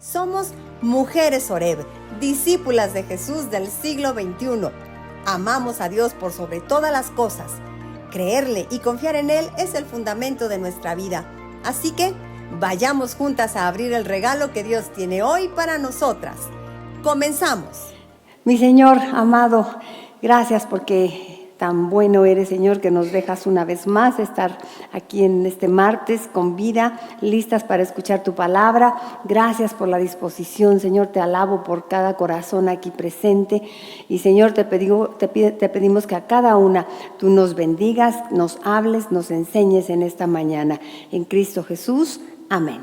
Somos Mujeres Oreb, discípulas de Jesús del siglo XXI. Amamos a Dios por sobre todas las cosas. Creerle y confiar en Él es el fundamento de nuestra vida. Así que vayamos juntas a abrir el regalo que Dios tiene hoy para nosotras. Comenzamos. Mi Señor amado, gracias porque tan bueno eres, Señor, que nos dejas una vez más estar aquí en este martes con vida, listas para escuchar tu palabra. Gracias por la disposición, Señor, te alabo por cada corazón aquí presente. Y Señor, te pedimos que a cada una tú nos bendigas, nos hables, nos enseñes en esta mañana. En Cristo Jesús, amén.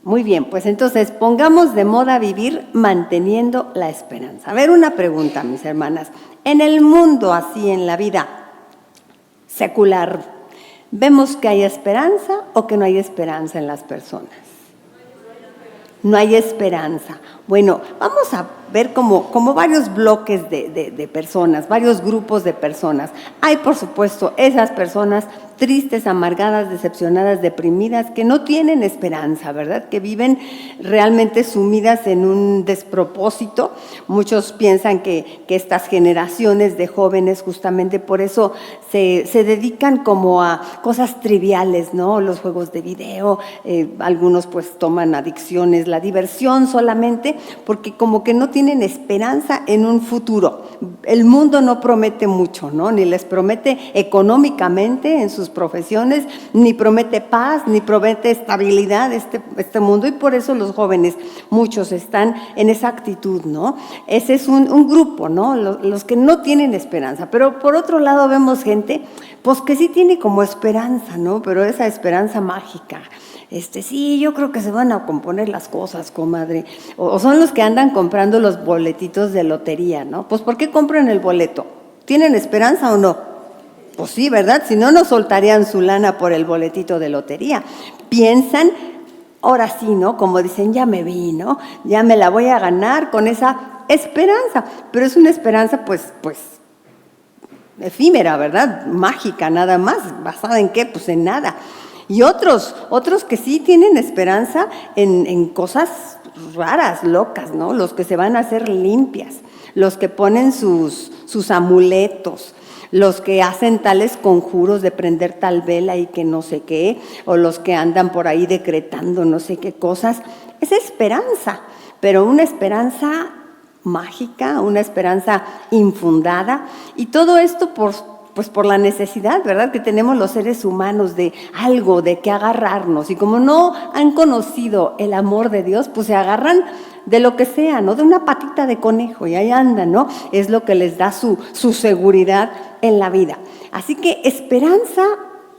Muy bien, pues entonces pongamos de moda vivir manteniendo la esperanza. A ver, una pregunta, mis hermanas. En el mundo, así en la vida secular, ¿vemos que hay esperanza o que no hay esperanza en las personas? No hay esperanza. Bueno, vamos a ver como varios bloques de personas, varios grupos de personas. Hay, por supuesto, esas personas tristes, amargadas, decepcionadas, deprimidas, que no tienen esperanza, ¿verdad? Que viven realmente sumidas en un despropósito. Muchos piensan que estas generaciones de jóvenes justamente por eso se dedican como a cosas triviales, ¿no? Los juegos de video, algunos pues toman adicciones, la diversión solamente, porque como que no tienen esperanza en un futuro. El mundo no promete mucho, ¿no? Ni les promete económicamente en sus profesiones, ni promete paz, ni promete estabilidad este mundo, y por eso los jóvenes, muchos están en esa actitud, ¿no? Ese es un grupo, ¿no? Los que no tienen esperanza. Pero por otro lado vemos gente, pues que sí tiene como esperanza, ¿no? Pero esa esperanza mágica. Sí, yo creo que se van a componer las cosas, comadre. O son los que andan comprando los boletitos de lotería, ¿no? Pues ¿por qué compran el boleto? ¿Tienen esperanza o no? Pues sí, ¿verdad? Si no, no soltarían su lana por el boletito de lotería. Piensan, ahora sí, ¿no? Como dicen, ya me vi, ¿no? Ya me la voy a ganar con esa esperanza. Pero es una esperanza, pues efímera, ¿verdad? Mágica, nada más. ¿Basada en qué? Pues en nada. Y otros que sí tienen esperanza en cosas raras, locas, ¿no? Los que se van a hacer limpias, los que ponen sus amuletos, los que hacen tales conjuros de prender tal vela y que no sé qué, o los que andan por ahí decretando no sé qué cosas. Es esperanza, pero una esperanza mágica, una esperanza infundada, y todo esto por la necesidad, ¿verdad?, que tenemos los seres humanos de algo, de que agarrarnos. Y como no han conocido el amor de Dios, pues se agarran de lo que sea, ¿no? De una patita de conejo, y ahí andan, ¿no? Es lo que les da su seguridad en la vida. Así que esperanza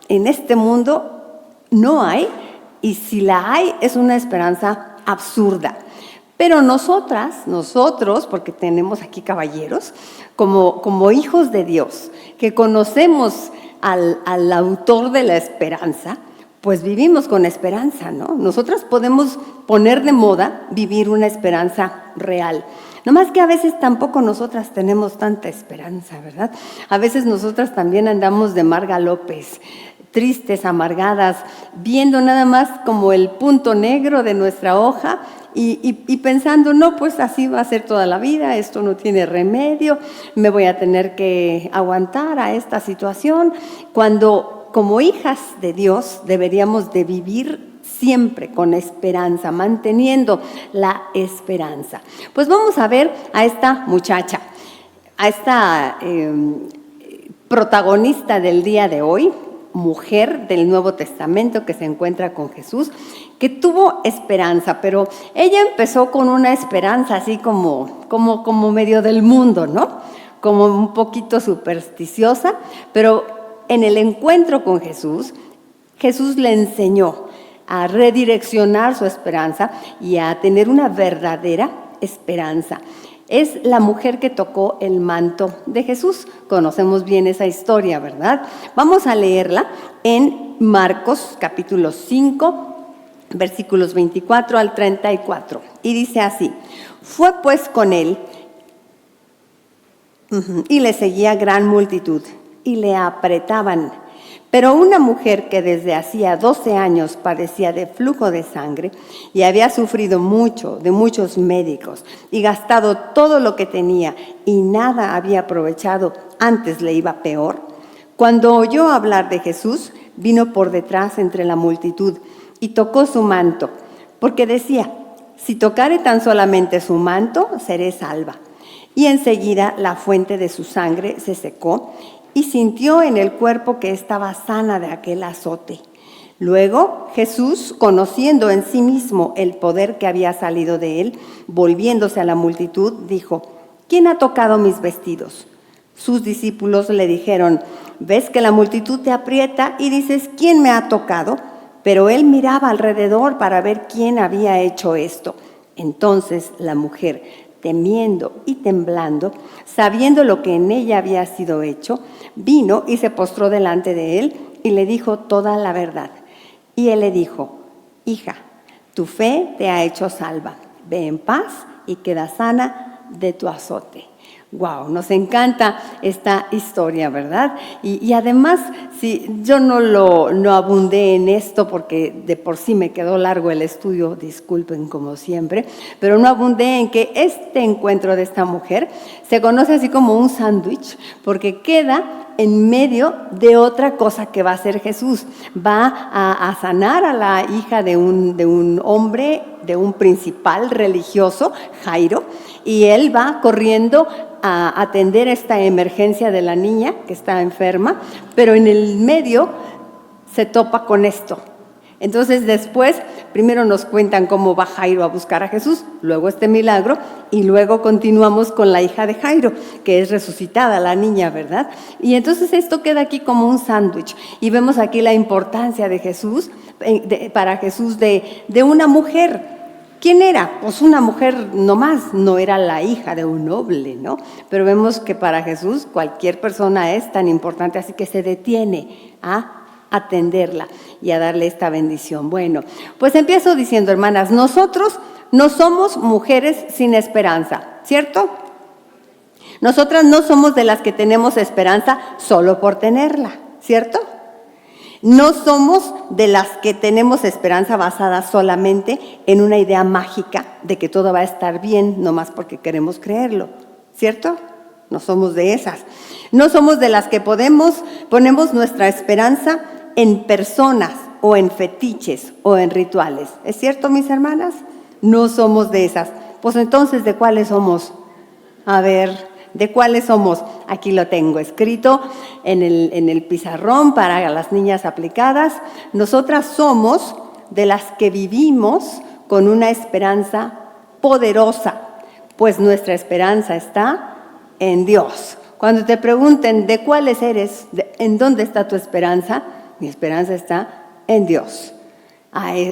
en este mundo no hay, y si la hay, es una esperanza absurda. Pero nosotros, porque tenemos aquí caballeros, como hijos de Dios, que conocemos al autor de la esperanza, pues vivimos con esperanza, ¿no? Nosotras podemos poner de moda vivir una esperanza real. No más que a veces tampoco nosotras tenemos tanta esperanza, ¿verdad? A veces nosotras también andamos de Marga López, tristes, amargadas, viendo nada más como el punto negro de nuestra hoja y pensando, no, pues así va a ser toda la vida, esto no tiene remedio, me voy a tener que aguantar a esta situación, cuando como hijas de Dios deberíamos de vivir siempre con esperanza, manteniendo la esperanza. Pues vamos a ver a esta muchacha, a esta protagonista del día de hoy, mujer del Nuevo Testamento que se encuentra con Jesús, que tuvo esperanza, pero ella empezó con una esperanza así como medio del mundo, ¿no? Como un poquito supersticiosa, pero en el encuentro con Jesús, Jesús le enseñó a redireccionar su esperanza y a tener una verdadera esperanza. Es la mujer que tocó el manto de Jesús. Conocemos bien esa historia, ¿verdad? Vamos a leerla en Marcos capítulo 5, versículos 24 al 34. Y dice así: fue pues con él y le seguía gran multitud y le apretaban. Pero una mujer que desde hacía 12 años padecía de flujo de sangre y había sufrido mucho de muchos médicos y gastado todo lo que tenía y nada había aprovechado, antes le iba peor, cuando oyó hablar de Jesús, vino por detrás entre la multitud y tocó su manto, porque decía: si tocare tan solamente su manto, seré salva. Y enseguida la fuente de su sangre se secó y sintió en el cuerpo que estaba sana de aquel azote. Luego Jesús, conociendo en sí mismo el poder que había salido de él, volviéndose a la multitud, dijo: ¿quién ha tocado mis vestidos? Sus discípulos le dijeron: ¿ves que la multitud te aprieta y dices: ¿quién me ha tocado? Pero él miraba alrededor para ver quién había hecho esto. Entonces la mujer, temiendo y temblando, sabiendo lo que en ella había sido hecho, vino y se postró delante de él y le dijo toda la verdad. Y él le dijo: hija, tu fe te ha hecho salva. Ve en paz y queda sana de tu azote. Wow, nos encanta esta historia, ¿verdad? Y además, si yo no abundé en esto porque de por sí me quedó largo el estudio, disculpen como siempre, pero no abundé en que este encuentro de esta mujer se conoce así como un sándwich, porque queda en medio de otra cosa que va a hacer Jesús. Va a sanar a la hija de un hombre, de un principal religioso, Jairo, y él va corriendo a atender esta emergencia de la niña que está enferma, pero en el medio se topa con esto. Entonces después, primero nos cuentan cómo va Jairo a buscar a Jesús, luego este milagro, y luego continuamos con la hija de Jairo, que es resucitada, la niña, ¿verdad? Y entonces esto queda aquí como un sándwich, y vemos aquí la importancia de Jesús, para Jesús, de una mujer. ¿Quién era? Pues una mujer nomás, no era la hija de un noble, ¿no? Pero vemos que para Jesús cualquier persona es tan importante, así que se detiene a atenderla y a darle esta bendición. Bueno, pues empiezo diciendo, hermanas, nosotros no somos mujeres sin esperanza, ¿cierto? Nosotras no somos de las que tenemos esperanza solo por tenerla, ¿cierto? No somos de las que tenemos esperanza basada solamente en una idea mágica de que todo va a estar bien, nomás porque queremos creerlo, ¿cierto? No somos de esas. No somos de las que ponemos nuestra esperanza en personas o en fetiches o en rituales. ¿Es cierto, mis hermanas? No somos de esas. Pues entonces, ¿de cuáles somos? A ver, ¿de cuáles somos? Aquí lo tengo escrito en el pizarrón para las niñas aplicadas. Nosotras somos de las que vivimos con una esperanza poderosa, pues nuestra esperanza está en Dios. Cuando te pregunten de cuáles eres, en dónde está tu esperanza, mi esperanza está en Dios.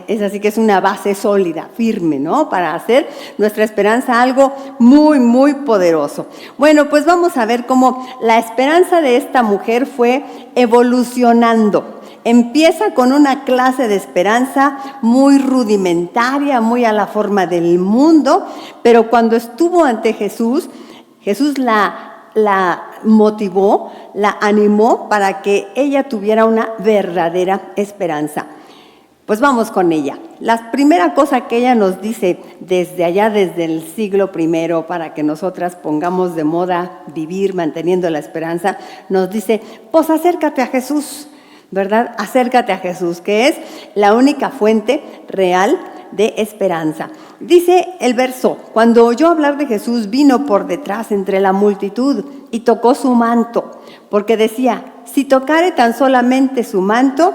Es así que es una base sólida, firme, ¿no? Para hacer nuestra esperanza algo muy, muy poderoso. Bueno, pues vamos a ver cómo la esperanza de esta mujer fue evolucionando. Empieza con una clase de esperanza muy rudimentaria, muy a la forma del mundo, pero cuando estuvo ante Jesús, Jesús la motivó, la animó para que ella tuviera una verdadera esperanza. Pues vamos con ella. La primera cosa que ella nos dice desde allá, desde el siglo I, para que nosotras pongamos de moda vivir manteniendo la esperanza, nos dice, pues acércate a Jesús, ¿verdad? Acércate a Jesús, que es la única fuente real de esperanza. Dice el verso, cuando oyó hablar de Jesús, vino por detrás entre la multitud y tocó su manto, porque decía, si tocare tan solamente su manto,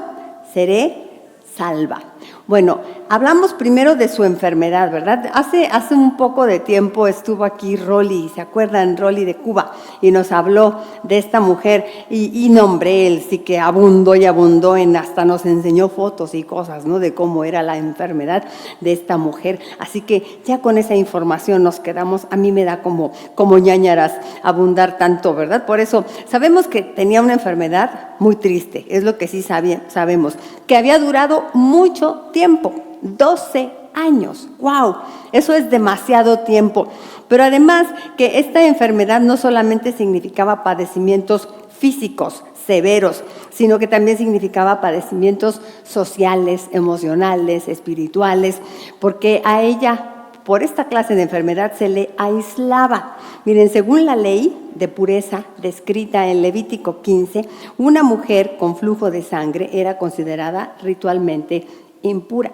seré salva. Bueno, hablamos primero de su enfermedad, ¿verdad? Hace un poco de tiempo estuvo aquí Rolly, ¿se acuerdan? Rolly de Cuba, y nos habló de esta mujer, y nombre, él sí que abundó y abundó hasta nos enseñó fotos y cosas, ¿no? De cómo era la enfermedad de esta mujer. Así que ya con esa información nos quedamos, a mí me da como ñáñaras abundar tanto, ¿verdad? Por eso sabemos que tenía una enfermedad muy triste, es lo que sí sabemos, que había durado mucho tiempo, 12 años, wow, eso es demasiado tiempo, pero además que esta enfermedad no solamente significaba padecimientos físicos, severos, sino que también significaba padecimientos sociales, emocionales, espirituales, porque a ella, por esta clase de enfermedad, se le aislaba. Miren, según la ley de pureza descrita en Levítico 15, una mujer con flujo de sangre era considerada ritualmente impura.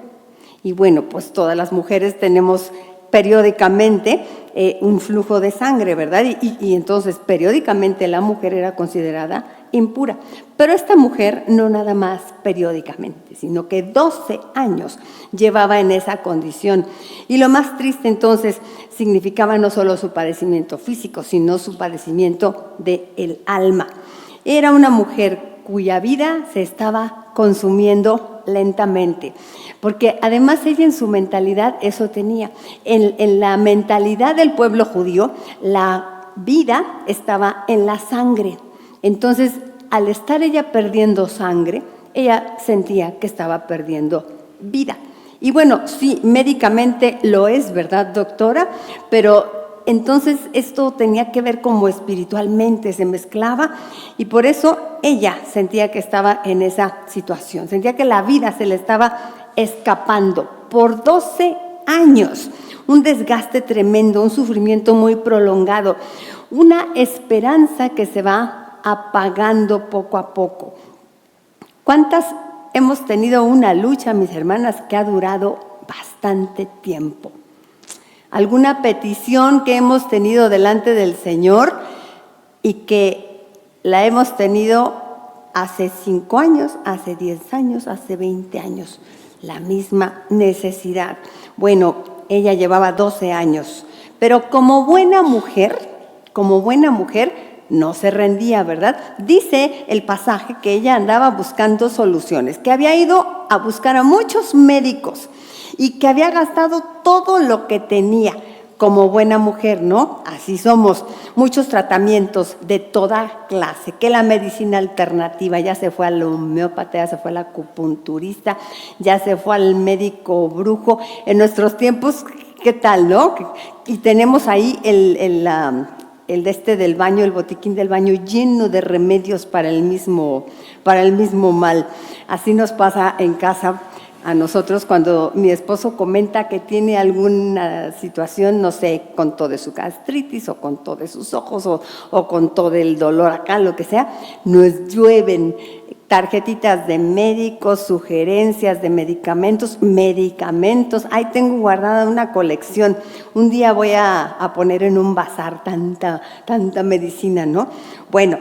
Y bueno, pues todas las mujeres tenemos periódicamente un flujo de sangre, ¿verdad? Y entonces periódicamente la mujer era considerada impura. Pero esta mujer no nada más periódicamente, sino que 12 años llevaba en esa condición. Y lo más triste entonces significaba no solo su padecimiento físico, sino su padecimiento del alma. Era una mujer cuya vida se estaba consumiendo lentamente, porque además ella en su mentalidad eso tenía. En la mentalidad del pueblo judío, la vida estaba en la sangre. Entonces, al estar ella perdiendo sangre, ella sentía que estaba perdiendo vida. Y bueno, sí, médicamente lo es, ¿verdad, doctora? Pero entonces esto tenía que ver como espiritualmente, se mezclaba, y por eso ella sentía que estaba en esa situación, sentía que la vida se le estaba escapando por 12 años, un desgaste tremendo, un sufrimiento muy prolongado, una esperanza que se va apagando poco a poco. ¿Cuántas hemos tenido una lucha, mis hermanas, que ha durado bastante tiempo? ¿Alguna petición que hemos tenido delante del Señor y que la hemos tenido hace 5 años, hace 10 años, hace 20 años? La misma necesidad. Bueno, ella llevaba 12 años, pero como buena mujer, no se rendía, ¿verdad? Dice el pasaje que ella andaba buscando soluciones, que había ido a buscar a muchos médicos y que había gastado todo lo que tenía. Como buena mujer, ¿no? Así somos. Muchos tratamientos de toda clase, que la medicina alternativa, ya se fue al homeópata, ya se fue al acupunturista, ya se fue al médico brujo. En nuestros tiempos, ¿qué tal, no? Y tenemos ahí el del baño, el botiquín del baño lleno de remedios para el mismo mal. Así nos pasa en casa a nosotros cuando mi esposo comenta que tiene alguna situación, no sé, con todo de su gastritis o con todo de sus ojos o con todo el dolor acá, lo que sea, nos llueven tarjetitas de médicos, sugerencias de medicamentos. Ahí tengo guardada una colección. Un día voy a poner en un bazar tanta medicina, ¿no? Bueno,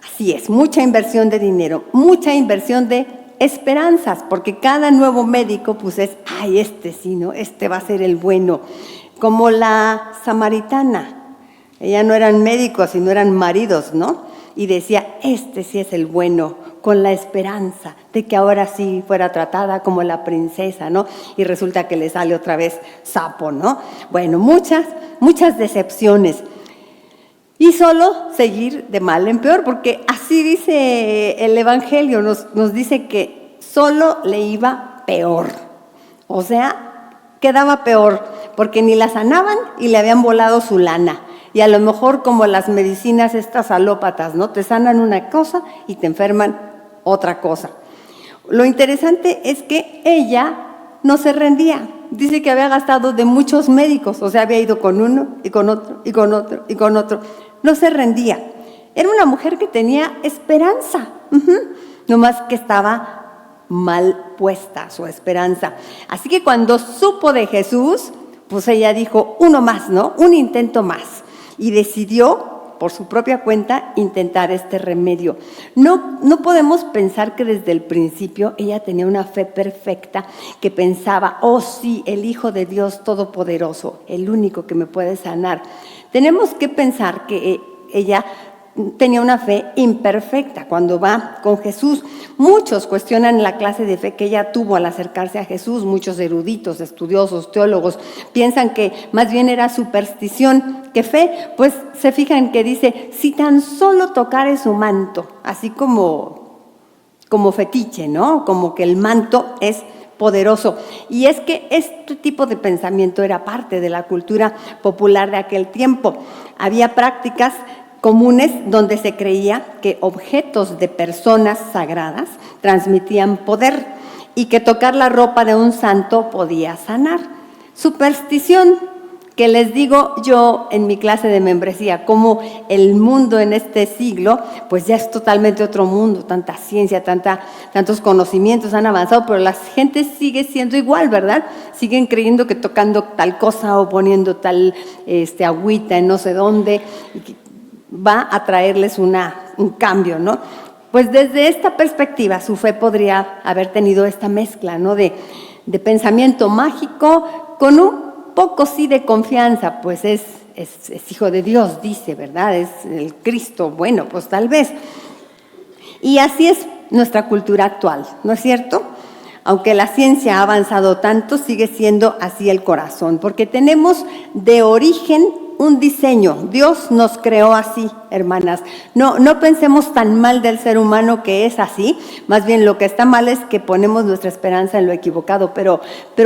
así es, mucha inversión de dinero, mucha inversión de esperanzas, porque cada nuevo médico pues es, ay, este sí, ¿no? Este va a ser el bueno. Como la samaritana, ella no eran médicos, sino eran maridos, ¿no? Y decía, este sí es el bueno, con la esperanza de que ahora sí fuera tratada como la princesa, ¿no? Y resulta que le sale otra vez sapo, ¿no? Bueno, muchas decepciones. Y solo seguir de mal en peor, porque así dice el Evangelio, nos dice que solo le iba peor. O sea, quedaba peor, porque ni la sanaban y le habían volado su lana. Y a lo mejor como las medicinas estas alópatas, ¿no? Te sanan una cosa y te enferman otra cosa. Lo interesante es que ella no se rendía. Dice que había gastado de muchos médicos, o sea, había ido con uno y con otro y con otro y con otro. No se rendía. Era una mujer que tenía esperanza, nomás que estaba mal puesta su esperanza. Así que cuando supo de Jesús, pues ella dijo, uno más, ¿no? Un intento más. Y decidió, por su propia cuenta, intentar este remedio. No podemos pensar que desde el principio ella tenía una fe perfecta, que pensaba, oh sí, el Hijo de Dios Todopoderoso, el único que me puede sanar. Tenemos que pensar que ella tenía una fe imperfecta cuando va con Jesús. Muchos cuestionan la clase de fe que ella tuvo al acercarse a Jesús. Muchos eruditos, estudiosos, teólogos piensan que más bien era superstición que fe, pues se fijan que dice, si tan solo tocare su manto, así como fetiche, ¿no? Como que el manto es poderoso. Y es que este tipo de pensamiento era parte de la cultura popular de aquel tiempo. Había prácticas comunes donde se creía que objetos de personas sagradas transmitían poder y que tocar la ropa de un santo podía sanar. Superstición que les digo yo en mi clase de membresía, como el mundo en este siglo, pues ya es totalmente otro mundo, tanta ciencia, tantos conocimientos han avanzado, pero la gente sigue siendo igual, ¿verdad? Siguen creyendo que tocando tal cosa o poniendo tal agüita en no sé dónde, va a traerles un cambio, ¿no? Pues desde esta perspectiva, su fe podría haber tenido esta mezcla, ¿no? De pensamiento mágico con un poco sí de confianza, pues es hijo de Dios, dice, ¿verdad? Es el Cristo, bueno, pues tal vez. Y así es nuestra cultura actual, ¿no es cierto? Aunque la ciencia ha avanzado tanto, sigue siendo así el corazón, porque tenemos de origen un diseño. Dios nos creó así, hermanas. No pensemos tan mal del ser humano que es así. Más bien lo que está mal es que ponemos nuestra esperanza en lo equivocado. Pero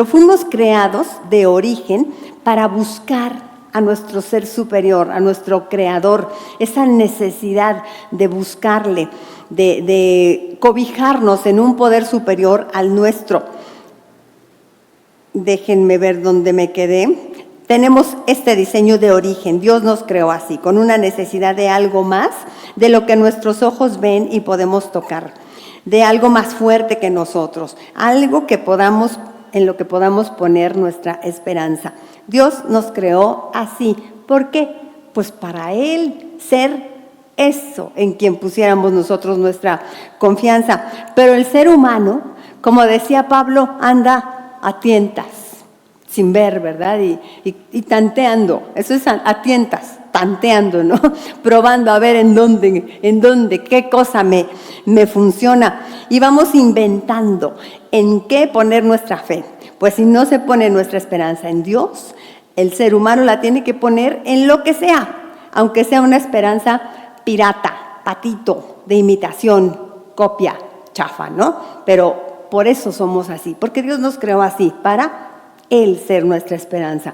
fuimos creados de origen para buscar a nuestro ser superior, a nuestro creador. Esa necesidad de buscarle, de cobijarnos en un poder superior al nuestro. Déjenme ver dónde me quedé. Tenemos este diseño de origen, Dios nos creó así, con una necesidad de algo más, de lo que nuestros ojos ven y podemos tocar, de algo más fuerte que nosotros, algo en lo que podamos poner nuestra esperanza. Dios nos creó así, ¿por qué? Pues para Él ser eso en quien pusiéramos nosotros nuestra confianza. Pero el ser humano, como decía Pablo, anda a tientas, sin ver, ¿verdad? Y tanteando, eso es a tientas, tanteando, ¿no? Probando a ver en dónde, qué cosa me funciona. Y vamos inventando en qué poner nuestra fe. Pues si no se pone nuestra esperanza en Dios, el ser humano la tiene que poner en lo que sea, aunque sea una esperanza pirata, patito, de imitación, copia, chafa, ¿no? Pero por eso somos así, porque Dios nos creó así, para Él ser nuestra esperanza.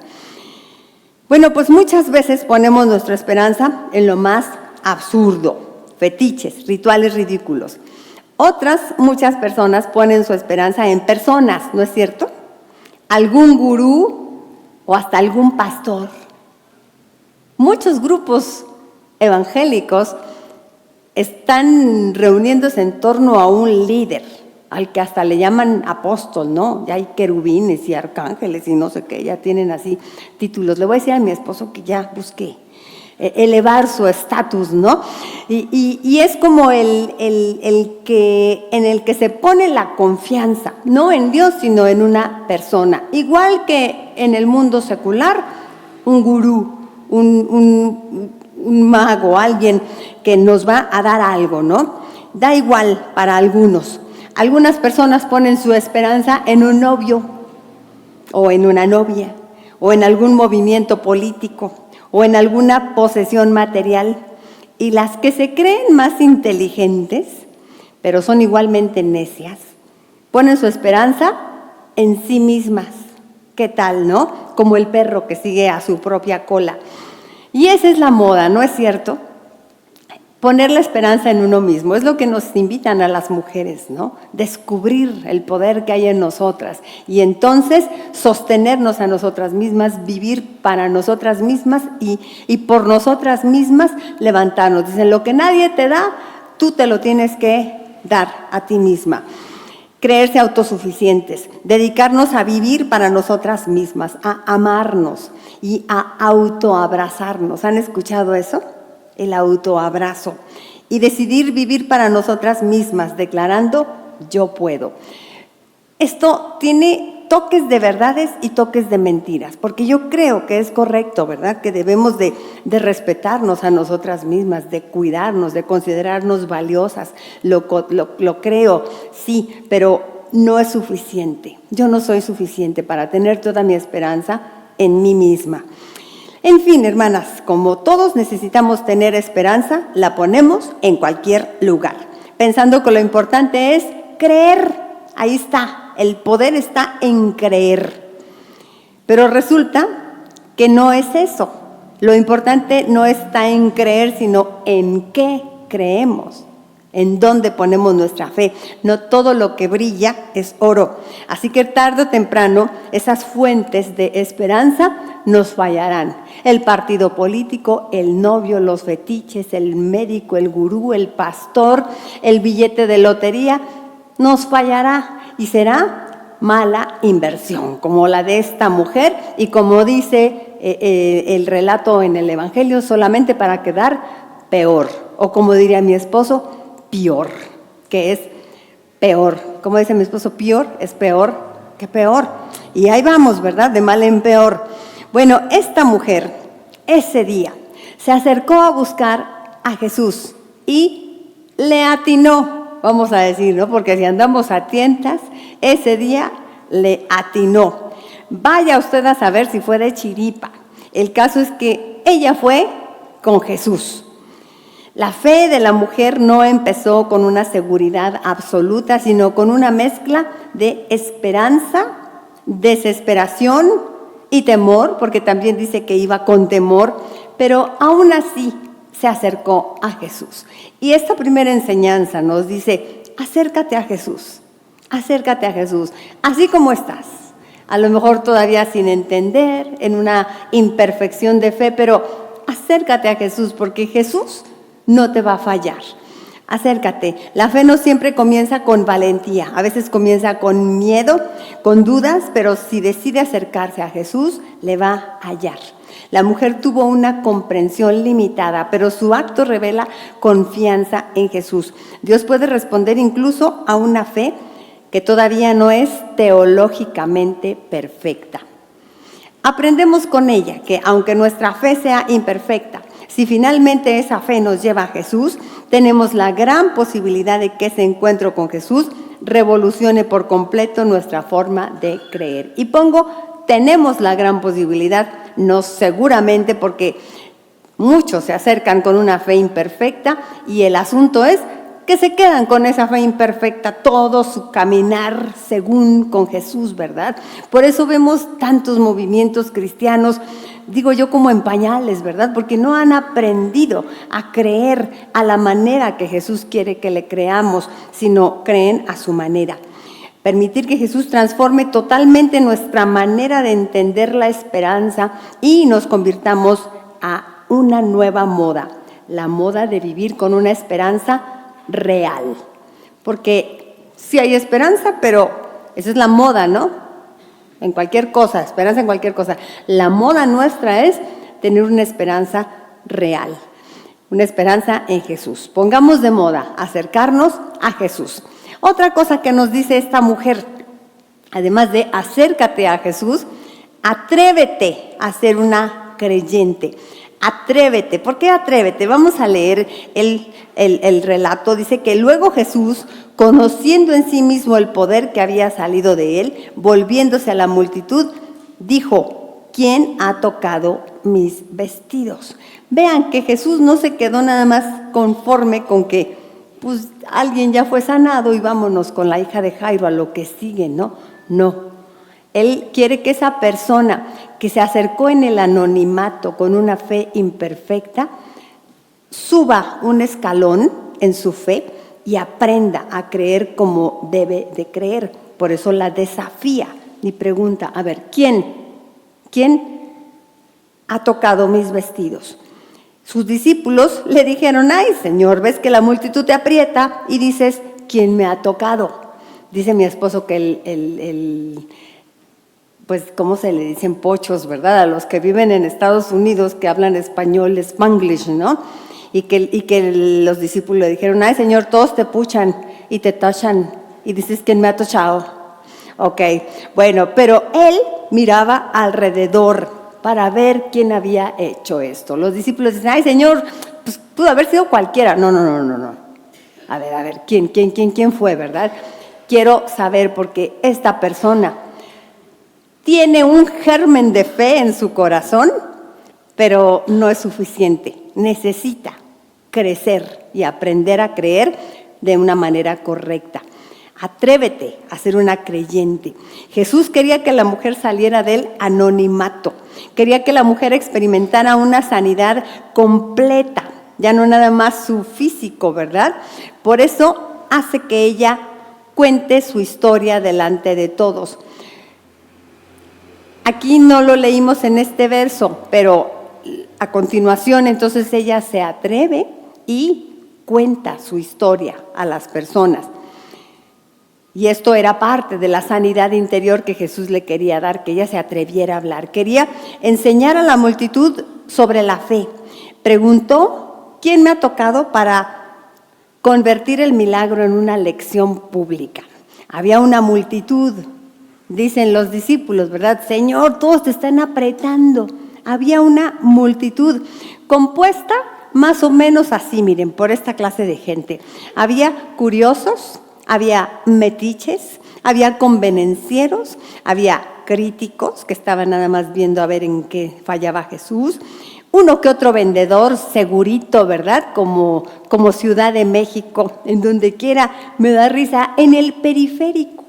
Bueno, pues muchas veces ponemos nuestra esperanza en lo más absurdo, fetiches, rituales ridículos. Muchas personas ponen su esperanza en personas, ¿no es cierto? Algún gurú o hasta algún pastor. Muchos grupos evangélicos están reuniéndose en torno a un líder, al que hasta le llaman apóstol, ¿no? Ya hay querubines y arcángeles y no sé qué, ya tienen así títulos. Le voy a decir a mi esposo que ya busqué elevar su estatus, ¿no? Y es como en el que se pone la confianza, no en Dios, sino en una persona. Igual que en el mundo secular, un gurú, un mago, alguien que nos va a dar algo, ¿no? Da igual para algunos. Algunas personas ponen su esperanza en un novio o en una novia o en algún movimiento político o en alguna posesión material. Y las que se creen más inteligentes, pero son igualmente necias, ponen su esperanza en sí mismas. ¿Qué tal, no? Como el perro que sigue a su propia cola. Y esa es la moda, ¿no es cierto? Poner la esperanza en uno mismo, es lo que nos invitan a las mujeres, ¿no? Descubrir el poder que hay en nosotras y entonces sostenernos a nosotras mismas, vivir para nosotras mismas y por nosotras mismas levantarnos. Dicen, lo que nadie te da, tú te lo tienes que dar a ti misma. Creerse autosuficientes, dedicarnos a vivir para nosotras mismas, a amarnos y a autoabrazarnos. ¿Han escuchado eso? El autoabrazo, y decidir vivir para nosotras mismas, declarando, yo puedo. Esto tiene toques de verdades y toques de mentiras, porque yo creo que es correcto, ¿verdad? Que debemos de respetarnos a nosotras mismas, de cuidarnos, de considerarnos valiosas. Lo creo, sí, pero no es suficiente. Yo no soy suficiente para tener toda mi esperanza en mí misma. En fin, hermanas, como todos necesitamos tener esperanza, la ponemos en cualquier lugar, pensando que lo importante es creer. Ahí está, el poder está en creer. Pero resulta que no es eso. Lo importante no está en creer, sino en qué creemos, en dónde ponemos nuestra fe. No todo lo que brilla es oro. Así que tarde o temprano esas fuentes de esperanza nos fallarán. El partido político, el novio, los fetiches, el médico, el gurú, el pastor, el billete de lotería, nos fallará y será mala inversión, como la de esta mujer y como dice el relato en el Evangelio, solamente para quedar peor, o como diría mi esposo, peor, que es peor. Como dice mi esposo, peor es peor que peor. Y ahí vamos, ¿verdad? De mal en peor. Bueno, esta mujer ese día se acercó a buscar a Jesús y le atinó, vamos a decir, ¿no? Porque si andamos a tientas, ese día le atinó. Vaya usted a saber si fue de chiripa. El caso es que ella fue con Jesús. La fe de la mujer no empezó con una seguridad absoluta, sino con una mezcla de esperanza, desesperación y temor, porque también dice que iba con temor, pero aún así se acercó a Jesús. Y esta primera enseñanza nos dice, acércate a Jesús, así como estás. A lo mejor todavía sin entender, en una imperfección de fe, pero acércate a Jesús, porque Jesús no te va a fallar. Acércate. La fe no siempre comienza con valentía, a veces comienza con miedo, con dudas, pero si decide acercarse a Jesús, le va a hallar. La mujer tuvo una comprensión limitada, pero su acto revela confianza en Jesús. Dios puede responder incluso a una fe que todavía no es teológicamente perfecta. Aprendemos con ella que aunque nuestra fe sea imperfecta, si finalmente esa fe nos lleva a Jesús, tenemos la gran posibilidad de que ese encuentro con Jesús revolucione por completo nuestra forma de creer. Y tenemos la gran posibilidad, no seguramente, porque muchos se acercan con una fe imperfecta y el asunto es que se quedan con esa fe imperfecta todo su caminar según con Jesús, ¿verdad? Por eso vemos tantos movimientos cristianos, digo yo, como en pañales, ¿verdad? Porque no han aprendido a creer a la manera que Jesús quiere que le creamos, sino creen a su manera. Permitir que Jesús transforme totalmente nuestra manera de entender la esperanza y nos convirtamos a una nueva moda, la moda de vivir con una esperanza real. Porque sí hay esperanza, pero esa es la moda, ¿no? En cualquier cosa, esperanza en cualquier cosa. La moda nuestra es tener una esperanza real, una esperanza en Jesús. Pongamos de moda acercarnos a Jesús. Otra cosa que nos dice esta mujer, además de acércate a Jesús, atrévete a ser una creyente. Atrévete. ¿Por qué atrévete? Vamos a leer el relato. Dice que luego Jesús, conociendo en sí mismo el poder que había salido de él, volviéndose a la multitud, dijo, ¿quién ha tocado mis vestidos? Vean que Jesús no se quedó nada más conforme con que pues alguien ya fue sanado y vámonos con la hija de Jairo a lo que sigue, ¿no? No. Él quiere que esa persona que se acercó en el anonimato con una fe imperfecta suba un escalón en su fe y aprenda a creer como debe de creer. Por eso la desafía y pregunta, a ver, ¿quién ha tocado mis vestidos? Sus discípulos le dijeron, ay Señor, ves que la multitud te aprieta y dices, ¿quién me ha tocado? Dice mi esposo que pues, ¿cómo se le dicen pochos, verdad? A los que viven en Estados Unidos, que hablan español, Spanglish, ¿no? Y que los discípulos le dijeron, ay Señor, todos te puchan y te tochan y dices, ¿quién me ha tochado? Ok, bueno, pero él miraba alrededor para ver quién había hecho esto. Los discípulos dicen, ay Señor, pues pudo haber sido cualquiera. No. A ver, ¿quién fue, verdad? Quiero saber porque esta persona tiene un germen de fe en su corazón, pero no es suficiente. Necesita crecer y aprender a creer de una manera correcta. Atrévete a ser una creyente. Jesús quería que la mujer saliera del anonimato. Quería que la mujer experimentara una sanidad completa, ya no nada más su físico, ¿verdad? Por eso hace que ella cuente su historia delante de todos. Aquí no lo leímos en este verso, pero a continuación entonces ella se atreve y cuenta su historia a las personas. Y esto era parte de la sanidad interior que Jesús le quería dar, que ella se atreviera a hablar. Quería enseñar a la multitud sobre la fe. Preguntó, ¿quién me ha tocado para convertir el milagro en una lección pública? Había una multitud, dicen los discípulos, ¿verdad? Señor, todos te están apretando. Había una multitud compuesta más o menos así, miren, por esta clase de gente. Había curiosos, había metiches, había convenencieros, había críticos que estaban nada más viendo a ver en qué fallaba Jesús, uno que otro vendedor segurito, ¿verdad? Como Ciudad de México, en donde quiera, me da risa, en el periférico,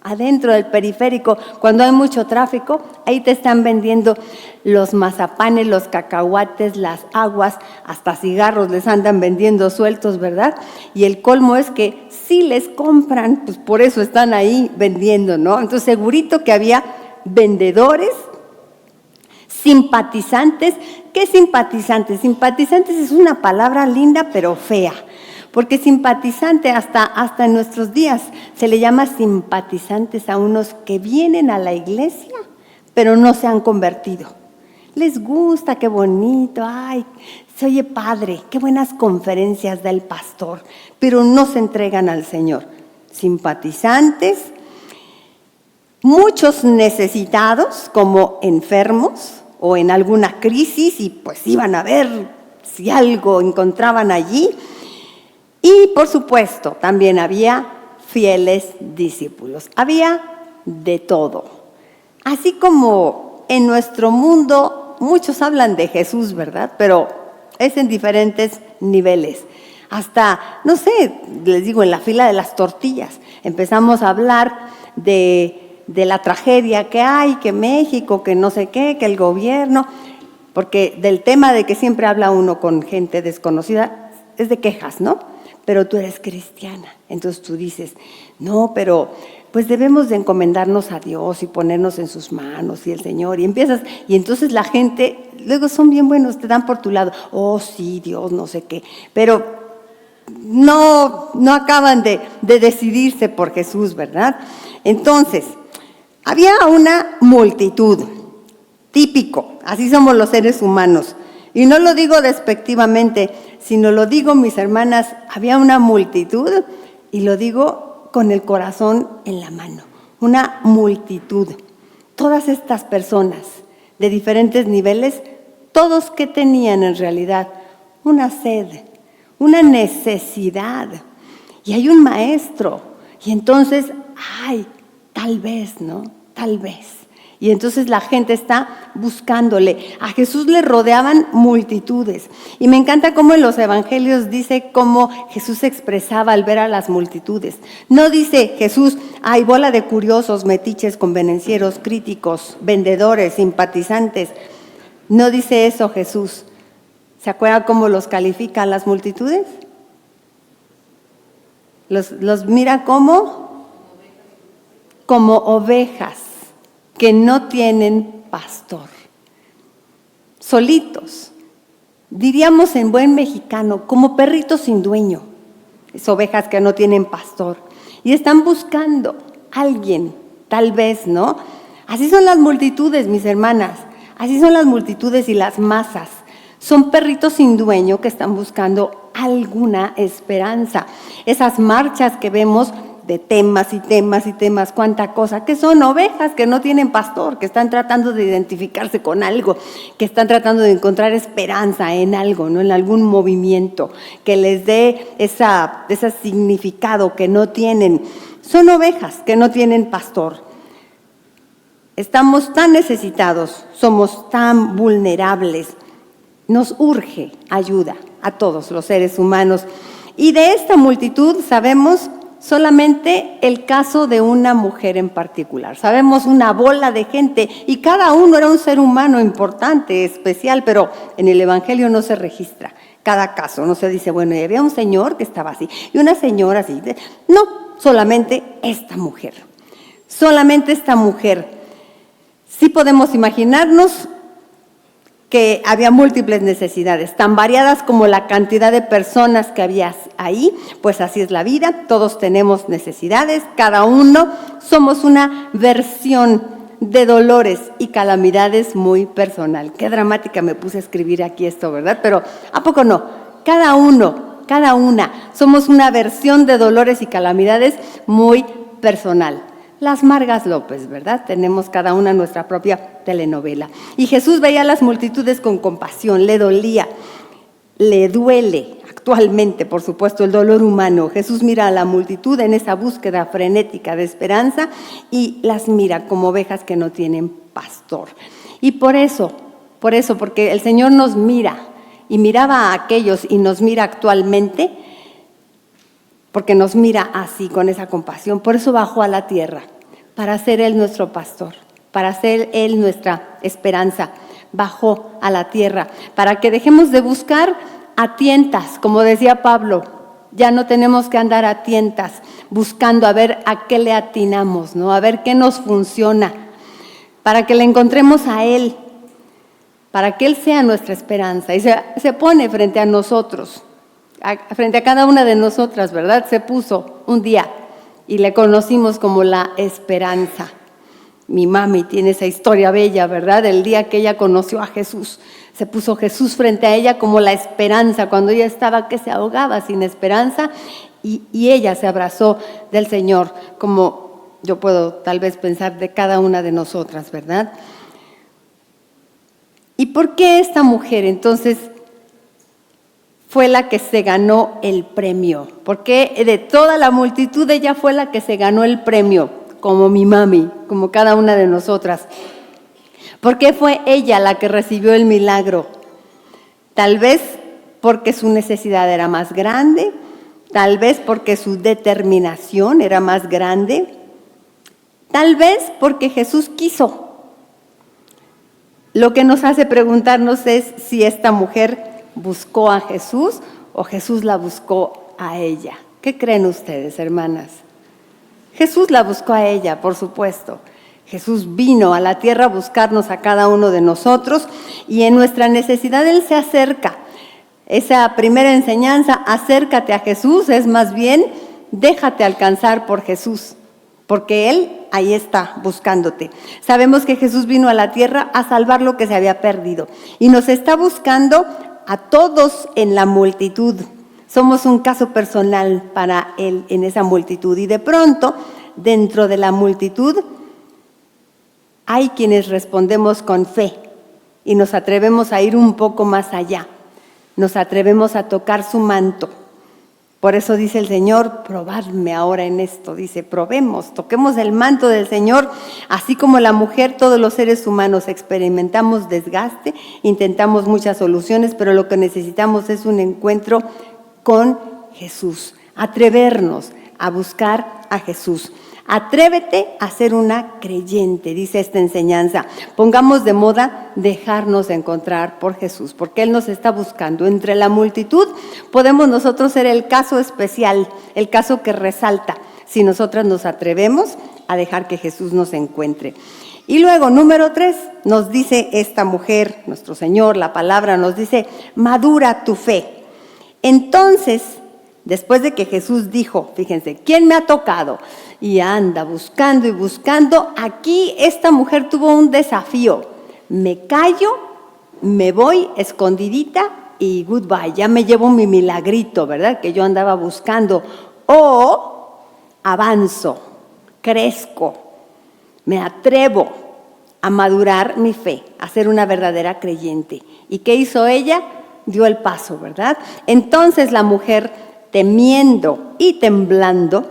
adentro del periférico, cuando hay mucho tráfico, ahí te están vendiendo los mazapanes, los cacahuates, las aguas, hasta cigarros les andan vendiendo sueltos, ¿verdad? Y el colmo es que sí les compran, pues por eso están ahí vendiendo, ¿no? Entonces segurito que había vendedores, simpatizantes. ¿Qué simpatizantes? Simpatizantes es una palabra linda pero fea. Porque simpatizante hasta en nuestros días se le llama simpatizantes a unos que vienen a la iglesia, pero no se han convertido. Les gusta, qué bonito, ay, se oye padre, qué buenas conferencias da el pastor, pero no se entregan al Señor. Simpatizantes, muchos necesitados como enfermos o en alguna crisis y pues iban a ver si algo encontraban allí. Y por supuesto, también había fieles discípulos. Había de todo. Así como en nuestro mundo muchos hablan de Jesús, ¿verdad? Pero es en diferentes niveles. Hasta, no sé, les digo, en la fila de las tortillas. Empezamos a hablar de la tragedia que hay, que México, que no sé qué, que el gobierno. Porque del tema de que siempre habla uno con gente desconocida es de quejas, ¿no? Pero tú eres cristiana, entonces tú dices, no, pero pues debemos de encomendarnos a Dios y ponernos en sus manos y el Señor, y empiezas, y entonces la gente, luego son bien buenos, te dan por tu lado, oh sí, Dios, no sé qué, pero no acaban de decidirse por Jesús, ¿verdad? Entonces, había una multitud, típico, así somos los seres humanos, y no lo digo despectivamente, sino lo digo, mis hermanas, había una multitud, y lo digo con el corazón en la mano, una multitud. Todas estas personas de diferentes niveles, todos que tenían en realidad una sed, una necesidad. Y hay un maestro, y entonces, ay, tal vez, ¿no? Tal vez. Y entonces la gente está buscándole. A Jesús le rodeaban multitudes. Y me encanta cómo en los evangelios dice cómo Jesús se expresaba al ver a las multitudes. No dice Jesús, hay bola de curiosos, metiches, convenencieros, críticos, vendedores, simpatizantes. No dice eso Jesús. ¿Se acuerdan cómo los califica a las multitudes? Los mira como ovejas que no tienen pastor, solitos, diríamos en buen mexicano, como perritos sin dueño, es ovejas que no tienen pastor, y están buscando a alguien, tal vez, ¿no? Así son las multitudes, mis hermanas, así son las multitudes y las masas, son perritos sin dueño que están buscando alguna esperanza. Esas marchas que vemos de temas y temas y temas, cuánta cosa, que son ovejas que no tienen pastor, que están tratando de identificarse con algo, que están tratando de encontrar esperanza en algo, ¿no? En algún movimiento que les dé ese significado que no tienen. Son ovejas que no tienen pastor. Estamos tan necesitados, somos tan vulnerables, nos urge ayuda a todos los seres humanos. Y de esta multitud sabemos solamente el caso de una mujer en particular. Sabemos una bola de gente y cada uno era un ser humano importante, especial, pero en el Evangelio no se registra cada caso. No se dice, bueno, y había un señor que estaba así y una señora así. No, solamente esta mujer. Solamente esta mujer. Sí podemos imaginarnos que había múltiples necesidades, tan variadas como la cantidad de personas que había ahí, pues así es la vida, todos tenemos necesidades, cada uno somos una versión de dolores y calamidades muy personal. Qué dramática me puse a escribir aquí esto, ¿verdad? Pero ¿a poco no? Cada uno, cada una, somos una versión de dolores y calamidades muy personal. Las Margas López, ¿verdad? Tenemos cada una nuestra propia telenovela. Y Jesús veía a las multitudes con compasión, le dolía, le duele actualmente, por supuesto, el dolor humano. Jesús mira a la multitud en esa búsqueda frenética de esperanza y las mira como ovejas que no tienen pastor. Y por eso, porque el Señor nos mira y miraba a aquellos y nos mira actualmente, porque nos mira así, con esa compasión. Por eso bajó a la tierra, para ser Él nuestro pastor, para ser Él nuestra esperanza. Bajó a la tierra, para que dejemos de buscar a tientas, como decía Pablo. Ya no tenemos que andar a tientas, buscando a ver a qué le atinamos, ¿no? A ver qué nos funciona, para que le encontremos a Él, para que Él sea nuestra esperanza. Y se pone frente a nosotros, frente a cada una de nosotras, ¿verdad? Se puso un día y le conocimos como la esperanza. Mi mami tiene esa historia bella, ¿verdad? El día que ella conoció a Jesús, se puso Jesús frente a ella como la esperanza, cuando ella estaba que se ahogaba sin esperanza, y ella se abrazó del Señor, como yo puedo tal vez pensar de cada una de nosotras, ¿verdad? ¿Y por qué esta mujer entonces fue la que se ganó el premio? Porque de toda la multitud ella fue la que se ganó el premio, como mi mami, como cada una de nosotras. ¿Por qué fue ella la que recibió el milagro? Tal vez porque su necesidad era más grande, tal vez porque su determinación era más grande, tal vez porque Jesús quiso. Lo que nos hace preguntarnos es si esta mujer buscó a Jesús o Jesús la buscó a ella. ¿Qué creen ustedes, hermanas? Jesús la buscó a ella, por supuesto. Jesús vino a la tierra a buscarnos a cada uno de nosotros y en nuestra necesidad Él se acerca. Esa primera enseñanza, acércate a Jesús, es más bien déjate alcanzar por Jesús, porque Él ahí está buscándote. Sabemos que Jesús vino a la tierra a salvar lo que se había perdido y nos está buscando a todos en la multitud. Somos un caso personal para Él en esa multitud. Y de pronto, dentro de la multitud, hay quienes respondemos con fe y nos atrevemos a ir un poco más allá. Nos atrevemos a tocar su manto. Por eso dice el Señor, probadme ahora en esto. Dice, probemos, toquemos el manto del Señor. Así como la mujer, todos los seres humanos experimentamos desgaste, intentamos muchas soluciones, pero lo que necesitamos es un encuentro con Jesús. Atrevernos a buscar a Jesús. Atrévete a ser una creyente, dice esta enseñanza. Pongamos de moda dejarnos encontrar por Jesús, porque Él nos está buscando. Entre la multitud podemos nosotros ser el caso especial, el caso que resalta, si nosotras nos atrevemos a dejar que Jesús nos encuentre. Y luego, número 3, nos dice esta mujer, nuestro Señor, la palabra nos dice, madura tu fe. Entonces, después de que Jesús dijo, fíjense, ¿quién me ha tocado? Y anda buscando y buscando. Aquí esta mujer tuvo un desafío. Me callo, me voy escondidita y goodbye. Ya me llevo mi milagrito, ¿verdad? Que yo andaba buscando. O avanzo, crezco, me atrevo a madurar mi fe, a ser una verdadera creyente. ¿Y qué hizo ella? Dio el paso, ¿verdad? Entonces la mujer, temiendo y temblando,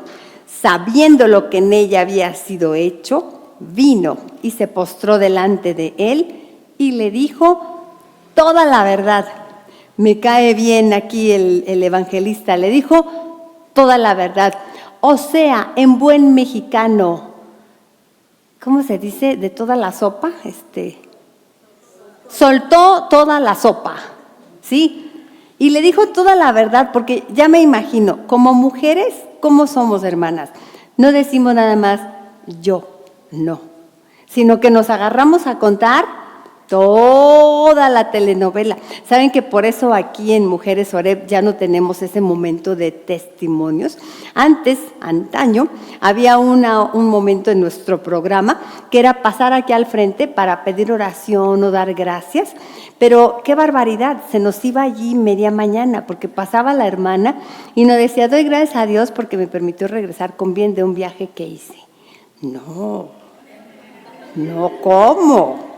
sabiendo lo que en ella había sido hecho, vino y se postró delante de él y le dijo toda la verdad. Me cae bien aquí el evangelista, le dijo toda la verdad. O sea, en buen mexicano, ¿cómo se dice? De toda la sopa, soltó toda la sopa, ¿sí? Y le dijo toda la verdad, porque ya me imagino, como mujeres, ¿cómo somos, hermanas? No decimos nada más yo, no, sino que nos agarramos a contar toda la telenovela. ¿Saben que por eso aquí en Mujeres Oreb ya no tenemos ese momento de testimonios? Antes, antaño, había un momento en nuestro programa que era pasar aquí al frente para pedir oración o dar gracias, pero qué barbaridad, se nos iba allí media mañana porque pasaba la hermana y nos decía, doy gracias a Dios porque me permitió regresar con bien de un viaje que hice. No, ¿cómo?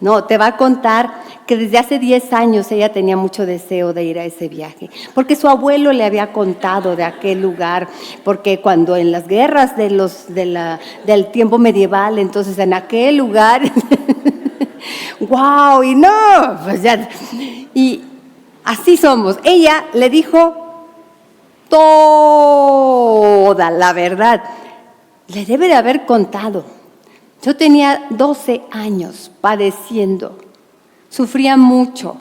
No, te va a contar que desde hace 10 años ella tenía mucho deseo de ir a ese viaje, porque su abuelo le había contado de aquel lugar, porque cuando en las guerras del tiempo medieval, entonces en aquel lugar, wow, y no, pues ya, y así somos. Ella le dijo toda la verdad, le debe de haber contado. Yo tenía 12 años padeciendo, sufría mucho,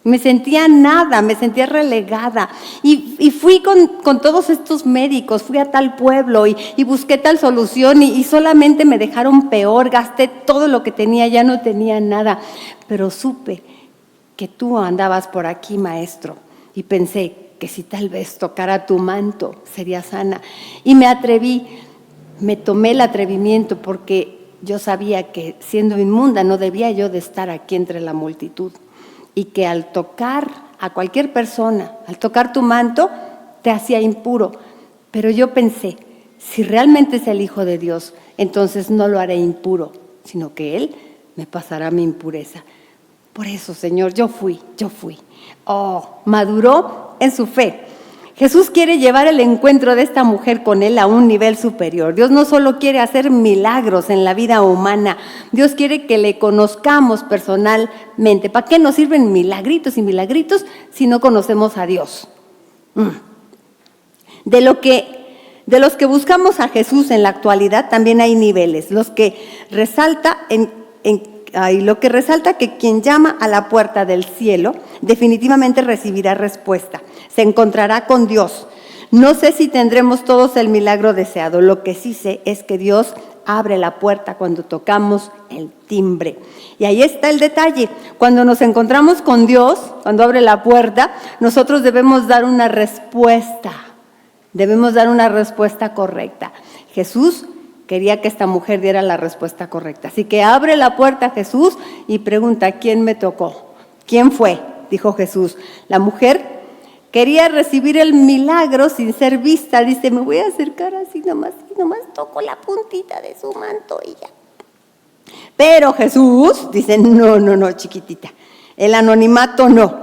me sentía nada, me sentía relegada y fui con todos estos médicos, fui a tal pueblo y busqué tal solución y solamente me dejaron peor, gasté todo lo que tenía, ya no tenía nada, pero supe que tú andabas por aquí, maestro, y pensé que si tal vez tocara tu manto sería sana y me atreví, me tomé el atrevimiento porque yo sabía que siendo inmunda no debía yo de estar aquí entre la multitud y que al tocar a cualquier persona, al tocar tu manto, te hacía impuro. Pero yo pensé, si realmente es el Hijo de Dios, entonces no lo haré impuro, sino que Él me pasará mi impureza. Por eso, Señor, yo fui. Maduró en su fe. Jesús quiere llevar el encuentro de esta mujer con Él a un nivel superior. Dios no solo quiere hacer milagros en la vida humana, Dios quiere que le conozcamos personalmente. ¿Para qué nos sirven milagritos y milagritos si no conocemos a Dios? De los que buscamos a Jesús en la actualidad también hay niveles. Lo que resalta que quien llama a la puerta del cielo definitivamente recibirá respuesta. Se encontrará con Dios. No sé si tendremos todos el milagro deseado. Lo que sí sé es que Dios abre la puerta cuando tocamos el timbre. Y ahí está el detalle. Cuando nos encontramos con Dios, cuando abre la puerta, nosotros debemos dar una respuesta. Debemos dar una respuesta correcta. Jesús quería que esta mujer diera la respuesta correcta. Así que abre la puerta Jesús y pregunta, ¿quién me tocó? ¿Quién fue? Dijo Jesús. La mujer quería recibir el milagro sin ser vista. Dice, me voy a acercar así nomás toco la puntita de su manto y ya. Pero Jesús dice, no, chiquitita, el anonimato no.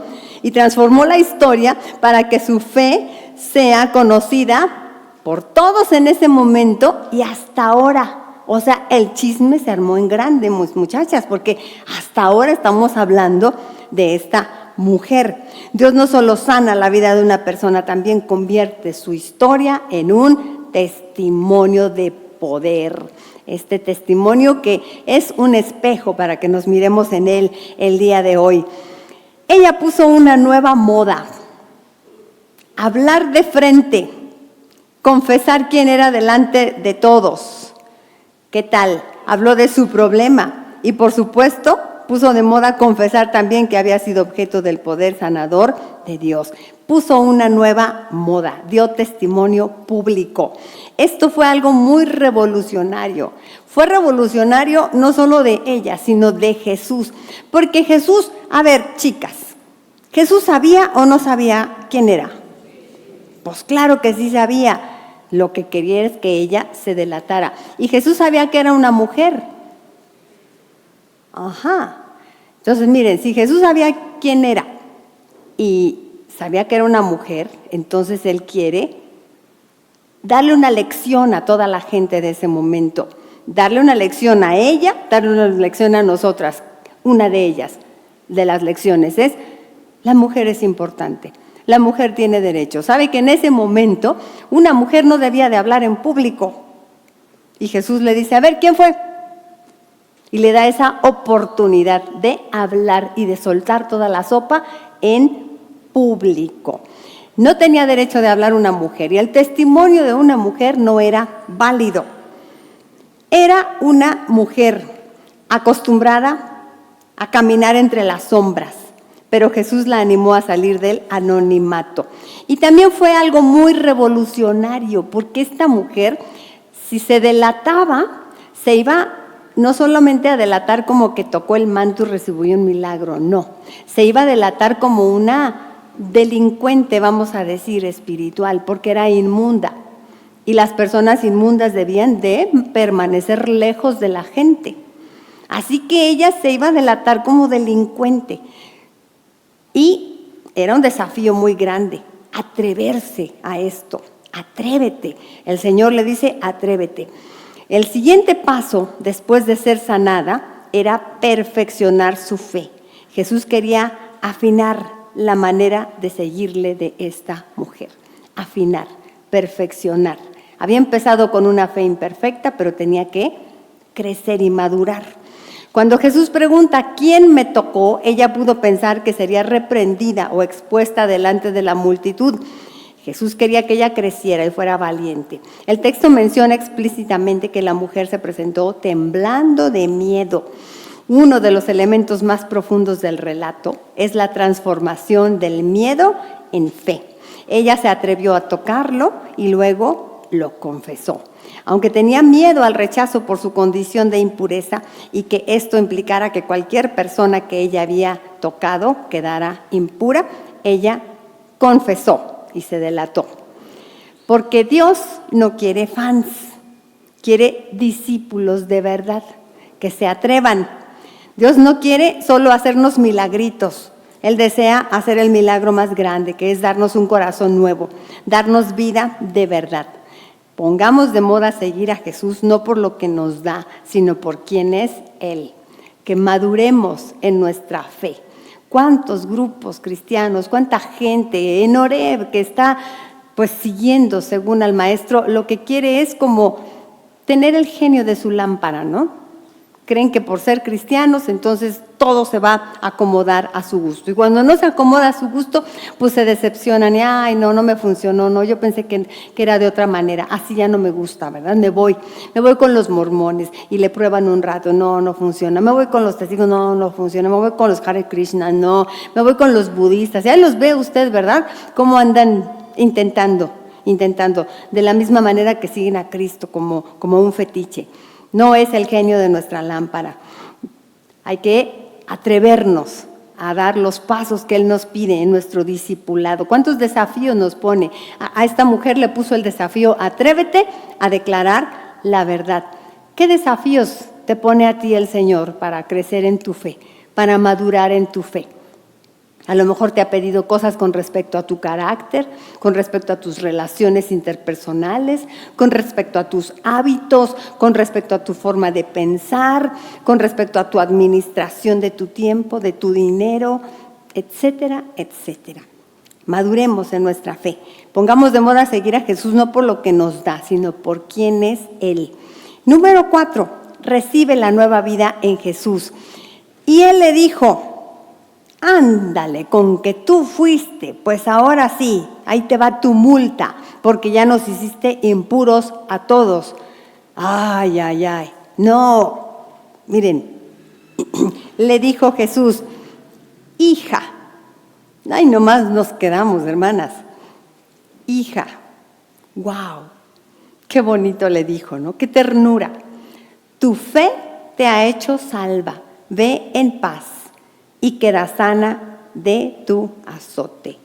Y transformó la historia para que su fe sea conocida por todos en ese momento y hasta ahora. O sea, el chisme se armó en grande, muchachas, porque hasta ahora estamos hablando de esta mujer. Dios no solo sana la vida de una persona, también convierte su historia en un testimonio de poder. Este testimonio que es un espejo para que nos miremos en él el día de hoy. Ella puso una nueva moda. Hablar de frente, confesar quién era delante de todos. ¿Qué tal? Habló de su problema y por supuesto puso de moda confesar también que había sido objeto del poder sanador de Dios. Puso una nueva moda, dio testimonio público. Esto fue algo muy revolucionario. Fue revolucionario no solo de ella, sino de Jesús. Porque Jesús, a ver, chicas, ¿Jesús sabía o no sabía quién era? Pues claro que sí sabía. Lo que quería es que ella se delatara. Y Jesús sabía que era una mujer. Entonces miren, si Jesús sabía quién era y sabía que era una mujer, entonces Él quiere darle una lección a toda la gente de ese momento. Darle una lección a ella, darle una lección a nosotras. Una de ellas, de las lecciones, es: la mujer es importante. la mujer tiene derecho. Sabe que en ese momento una mujer no debía de hablar en público. Y Jesús le dice, a ver, ¿quién fue? Y le da esa oportunidad de hablar y de soltar toda la sopa en público. No tenía derecho de hablar una mujer y el testimonio de una mujer no era válido. Era una mujer acostumbrada a caminar entre las sombras, pero Jesús la animó a salir del anonimato. Y también fue algo muy revolucionario, porque esta mujer, si se delataba, se iba no solamente a delatar como que tocó el manto y recibió un milagro, no. Se iba a delatar como una delincuente, vamos a decir, espiritual, porque era inmunda. Y las personas inmundas debían de permanecer lejos de la gente. Así que ella se iba a delatar como delincuente. Y era un desafío muy grande, atreverse a esto. Atrévete. El Señor le dice, atrévete. El siguiente paso, después de ser sanada, era perfeccionar su fe. Jesús quería afinar la manera de seguirle de esta mujer. Afinar, perfeccionar. Había empezado con una fe imperfecta, pero tenía que crecer y madurar. Cuando Jesús pregunta quién me tocó, ella pudo pensar que sería reprendida o expuesta delante de la multitud. Jesús quería que ella creciera y fuera valiente. El texto menciona explícitamente que la mujer se presentó temblando de miedo. Uno de los elementos más profundos del relato es la transformación del miedo en fe. Ella se atrevió a tocarlo y luego lo confesó. Aunque tenía miedo al rechazo por su condición de impureza y que esto implicara que cualquier persona que ella había tocado quedara impura, ella confesó y se delató. Porque Dios no quiere fans, quiere discípulos de verdad, que se atrevan. Dios no quiere solo hacernos milagritos. Él desea hacer el milagro más grande, que es darnos un corazón nuevo, darnos vida de verdad. Pongamos de moda seguir a Jesús no por lo que nos da, sino por quién es Él. Que maduremos en nuestra fe. ¿Cuántos grupos cristianos, cuánta gente en Oreb que está pues siguiendo según al maestro? Lo que quiere es como tener el genio de su lámpara, ¿no? Creen que por ser cristianos entonces todo se va a acomodar a su gusto. Y cuando no se acomoda a su gusto, pues se decepcionan y ay, no me funcionó, no, yo pensé que era de otra manera, así ya no me gusta, ¿verdad? Me voy con los mormones y le prueban un rato, no funciona. Me voy con los testigos, no funciona. Me voy con los Hare Krishna, no. Me voy con los budistas. Ya los ve usted, ¿verdad? Cómo andan intentando, de la misma manera que siguen a Cristo como un fetiche. No es el genio de nuestra lámpara. Hay que atrevernos a dar los pasos que Él nos pide en nuestro discipulado. ¿Cuántos desafíos nos pone? A esta mujer le puso el desafío, atrévete a declarar la verdad. ¿Qué desafíos te pone a ti el Señor para crecer en tu fe, para madurar en tu fe? A lo mejor te ha pedido cosas con respecto a tu carácter, con respecto a tus relaciones interpersonales, con respecto a tus hábitos, con respecto a tu forma de pensar, con respecto a tu administración de tu tiempo, de tu dinero, etcétera, etcétera. Maduremos en nuestra fe. Pongamos de moda seguir a Jesús no por lo que nos da, sino por quién es Él. Número 4, recibe la nueva vida en Jesús. Y Él le dijo, ándale, con que tú fuiste, pues ahora sí, ahí te va tu multa, porque ya nos hiciste impuros a todos. Ay, no, miren, le dijo Jesús, hija, ay, nomás nos quedamos, hermanas, hija, wow, qué bonito le dijo, ¿no? Qué ternura, tu fe te ha hecho salva, ve en paz y queda sana de tu azote.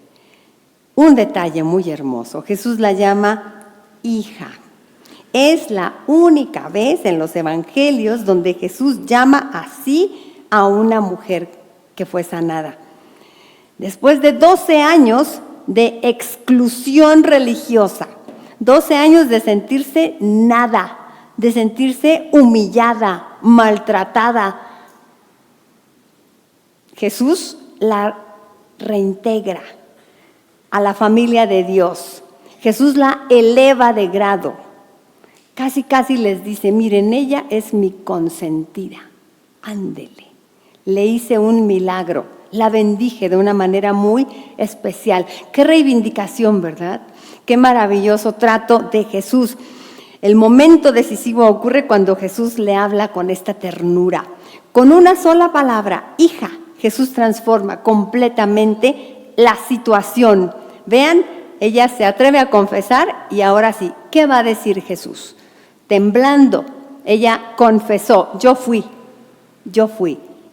Un detalle muy hermoso, Jesús la llama hija. Es la única vez en los evangelios donde Jesús llama así a una mujer que fue sanada. Después de 12 años de exclusión religiosa, 12 años de sentirse nada, de sentirse humillada, maltratada, Jesús la reintegra a la familia de Dios. Jesús la eleva de grado. Casi les dice, miren, ella es mi consentida. Ándele. Le hice un milagro. La bendije de una manera muy especial. Qué reivindicación, ¿verdad? Qué maravilloso trato de Jesús. El momento decisivo ocurre cuando Jesús le habla con esta ternura. Con una sola palabra, hija, Jesús transforma completamente la situación. Vean, ella se atreve a confesar y ahora sí, ¿qué va a decir Jesús? Temblando, ella confesó, yo fui.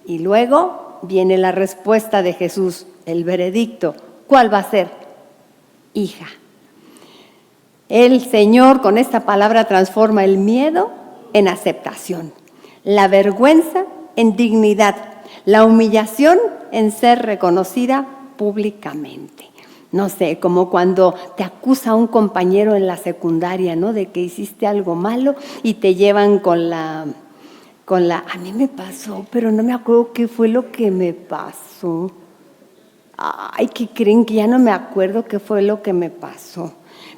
Y luego viene la respuesta de Jesús, el veredicto. ¿Cuál va a ser? Hija. El Señor con esta palabra transforma el miedo en aceptación, la vergüenza en dignidad, la humillación en ser reconocida públicamente. No sé, como cuando te acusa un compañero en la secundaria, ¿no? De que hiciste algo malo y te llevan con la... A mí me pasó, pero no me acuerdo qué fue lo que me pasó. Ay, ¿qué creen? Que ya no me acuerdo qué fue lo que me pasó.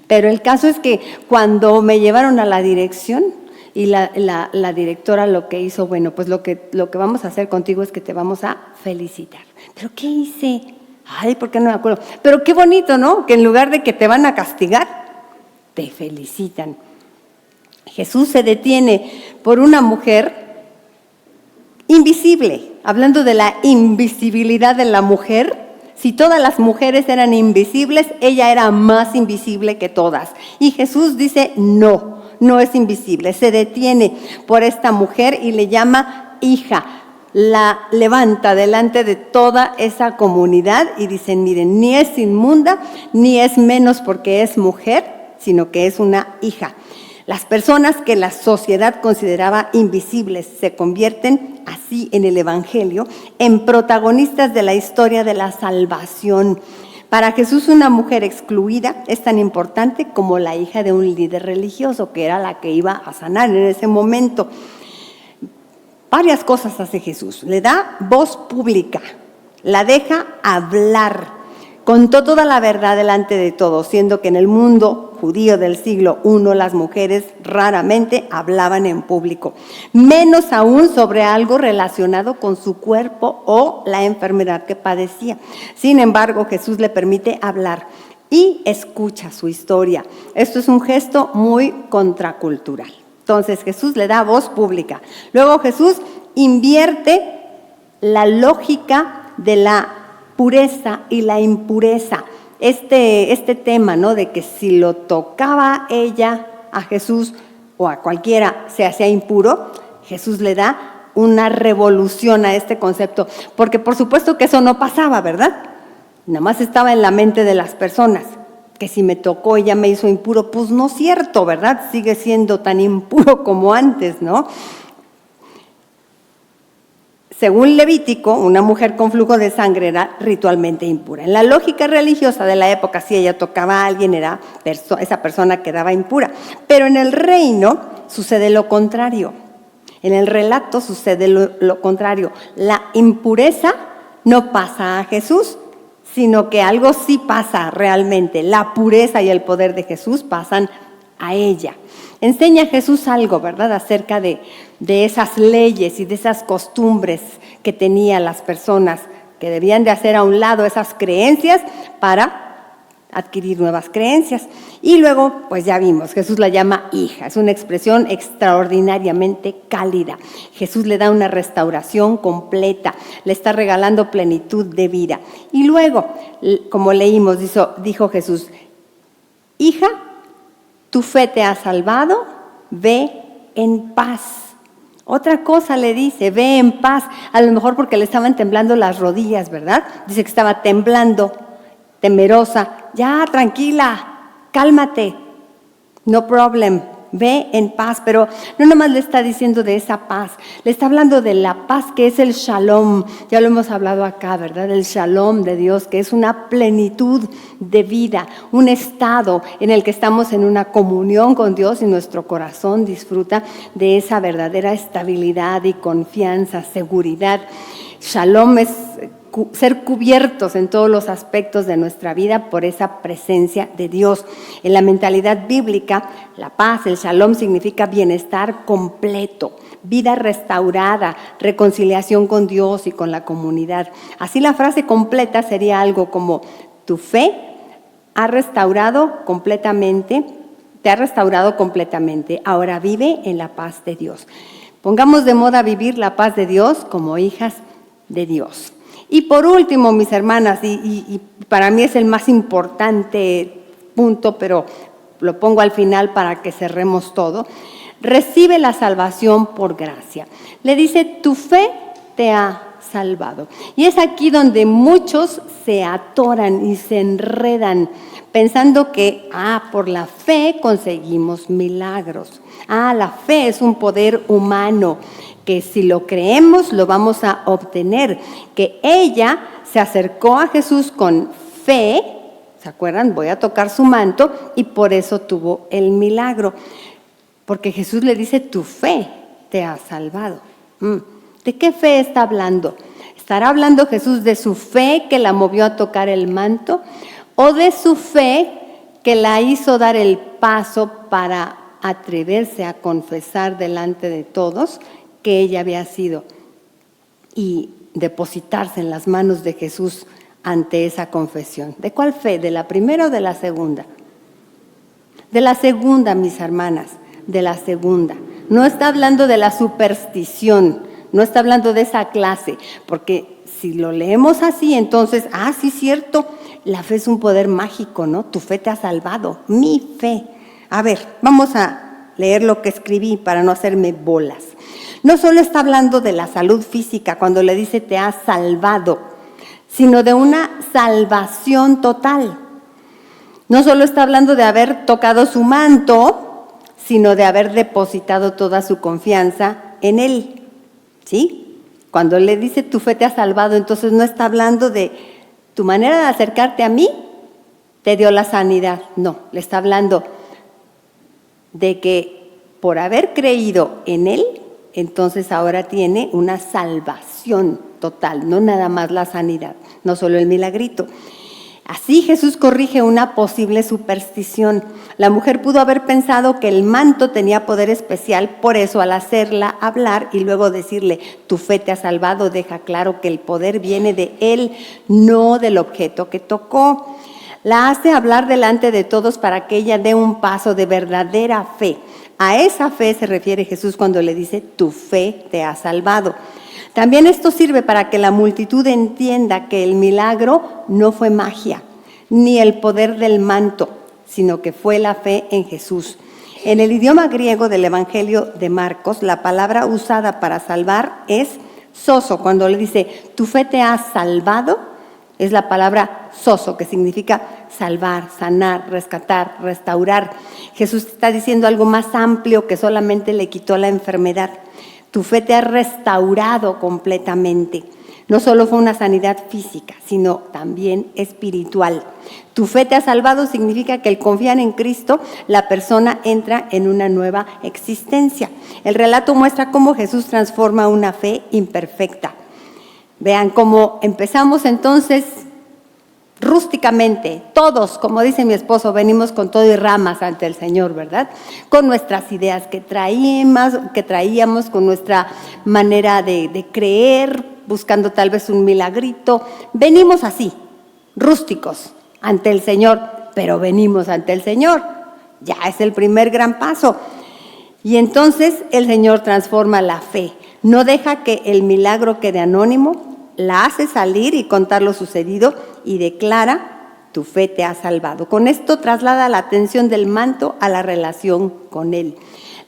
Pero el caso es que cuando me llevaron a la dirección y la directora lo que hizo, bueno, pues lo que vamos a hacer contigo es que te vamos a felicitar. ¿Pero qué hice? Ay, ¿por qué no me acuerdo? Pero qué bonito, ¿no? Que en lugar de que te van a castigar, te felicitan. Jesús se detiene por una mujer invisible, hablando de la invisibilidad de la mujer. Si todas las mujeres eran invisibles, ella era más invisible que todas. Y Jesús dice, no es invisible. Se detiene por esta mujer y le llama hija. La levanta delante de toda esa comunidad y dicen, miren, ni es inmunda, ni es menos porque es mujer, sino que es una hija. Las personas que la sociedad consideraba invisibles se convierten así en el Evangelio en protagonistas de la historia de la salvación. Para Jesús, una mujer excluida es tan importante como la hija de un líder religioso, que era la que iba a sanar en ese momento. Varias cosas hace Jesús. Le da voz pública, la deja hablar. Contó toda la verdad delante de todos, siendo que en el mundo judío del siglo I las mujeres raramente hablaban en público, menos aún sobre algo relacionado con su cuerpo o la enfermedad que padecía. Sin embargo, Jesús le permite hablar y escucha su historia. Esto es un gesto muy contracultural. Entonces Jesús le da voz pública. Luego Jesús invierte la lógica de la pureza y la impureza. Este tema, ¿no? De que si lo tocaba ella a Jesús o a cualquiera se hacía impuro, Jesús le da una revolución a este concepto, porque por supuesto que eso no pasaba, ¿verdad? Nada más estaba en la mente de las personas, que si me tocó ella me hizo impuro, pues no es cierto, ¿verdad? Sigue siendo tan impuro como antes, ¿no? Según Levítico, una mujer con flujo de sangre era ritualmente impura. En la lógica religiosa de la época, si ella tocaba a alguien, esa persona quedaba impura. Pero en el reino sucede lo contrario. En el relato sucede lo contrario. La impureza no pasa a Jesús, sino que algo sí pasa realmente. La pureza y el poder de Jesús pasan a ella. Enseña Jesús algo, ¿verdad?, acerca de esas leyes y de esas costumbres que tenían las personas, que debían de hacer a un lado esas creencias para adquirir nuevas creencias. Y luego, pues ya vimos, Jesús la llama hija. Es una expresión extraordinariamente cálida. Jesús le da una restauración completa, le está regalando plenitud de vida. Y luego, como leímos, dijo Jesús, hija, tu fe te ha salvado, ve en paz. Otra cosa le dice, ve en paz. A lo mejor porque le estaban temblando las rodillas, ¿verdad? Dice que estaba temblando, temerosa. Ya, tranquila, cálmate, no problem, ve en paz. Pero no nomás le está diciendo de esa paz, le está hablando de la paz que es el shalom. Ya lo hemos hablado acá, ¿verdad? El shalom de Dios, que es una plenitud de vida, un estado en el que estamos en una comunión con Dios y nuestro corazón disfruta de esa verdadera estabilidad y confianza, seguridad. Shalom es ser cubiertos en todos los aspectos de nuestra vida por esa presencia de Dios. En la mentalidad bíblica, la paz, el shalom, significa bienestar completo, vida restaurada, reconciliación con Dios y con la comunidad. Así la frase completa sería algo como: tu fe ha restaurado completamente, te ha restaurado completamente, ahora vive en la paz de Dios. Pongamos de moda vivir la paz de Dios como hijas de Dios. Y por último, mis hermanas, y para mí es el más importante punto, pero lo pongo al final para que cerremos todo: recibe la salvación por gracia. Le dice, tu fe te ha salvado. Y es aquí donde muchos se atoran y se enredan, pensando que, por la fe conseguimos milagros. La fe es un poder humano, que si lo creemos lo vamos a obtener. Que ella se acercó a Jesús con fe, ¿se acuerdan? Voy a tocar su manto, y por eso tuvo el milagro. Porque Jesús le dice, tu fe te ha salvado. ¿De qué fe está hablando? ¿Estará hablando Jesús de su fe que la movió a tocar el manto, o de su fe que la hizo dar el paso para atreverse a confesar delante de todos que ella había sido y depositarse en las manos de Jesús ante esa confesión? ¿De cuál fe? ¿De la primera o de la segunda? De la segunda, mis hermanas, de la segunda. No está hablando de la superstición, no está hablando de esa clase, porque si lo leemos así, entonces, sí, cierto, la fe es un poder mágico, ¿no? Tu fe te ha salvado, mi fe. A ver, vamos a leer lo que escribí para no hacerme bolas. No solo está hablando de la salud física cuando le dice te ha salvado, sino de una salvación total. No solo está hablando de haber tocado su manto, sino de haber depositado toda su confianza en Él. ¿Sí? Cuando le dice tu fe te ha salvado, entonces no está hablando de tu manera de acercarte a mí te dio la sanidad. No, le está hablando de que por haber creído en Él, entonces ahora tiene una salvación total, no nada más la sanidad, no solo el milagrito. Así Jesús corrige una posible superstición. La mujer pudo haber pensado que el manto tenía poder especial, por eso al hacerla hablar y luego decirle, tu fe te ha salvado, deja claro que el poder viene de Él, no del objeto que tocó. La hace hablar delante de todos para que ella dé un paso de verdadera fe. A esa fe se refiere Jesús cuando le dice, tu fe te ha salvado. También esto sirve para que la multitud entienda que el milagro no fue magia, ni el poder del manto, sino que fue la fe en Jesús. En el idioma griego del Evangelio de Marcos, la palabra usada para salvar es sozo. Cuando le dice, tu fe te ha salvado, es la palabra sozo, que significa salvar, sanar, rescatar, restaurar. Jesús está diciendo algo más amplio que solamente le quitó la enfermedad. Tu fe te ha restaurado completamente. No solo fue una sanidad física, sino también espiritual. Tu fe te ha salvado significa que al confiar en Cristo, la persona entra en una nueva existencia. El relato muestra cómo Jesús transforma una fe imperfecta. Vean cómo empezamos entonces rústicamente, todos, como dice mi esposo, venimos con todo y ramas ante el Señor, ¿verdad? Con nuestras ideas que traíamos, con nuestra manera de creer, buscando tal vez un milagrito. Venimos así, rústicos, ante el Señor, pero venimos ante el Señor. Ya es el primer gran paso. Y entonces el Señor transforma la fe. No deja que el milagro quede anónimo, la hace salir y contar lo sucedido y declara, tu fe te ha salvado. Con esto traslada la atención del manto a la relación con Él.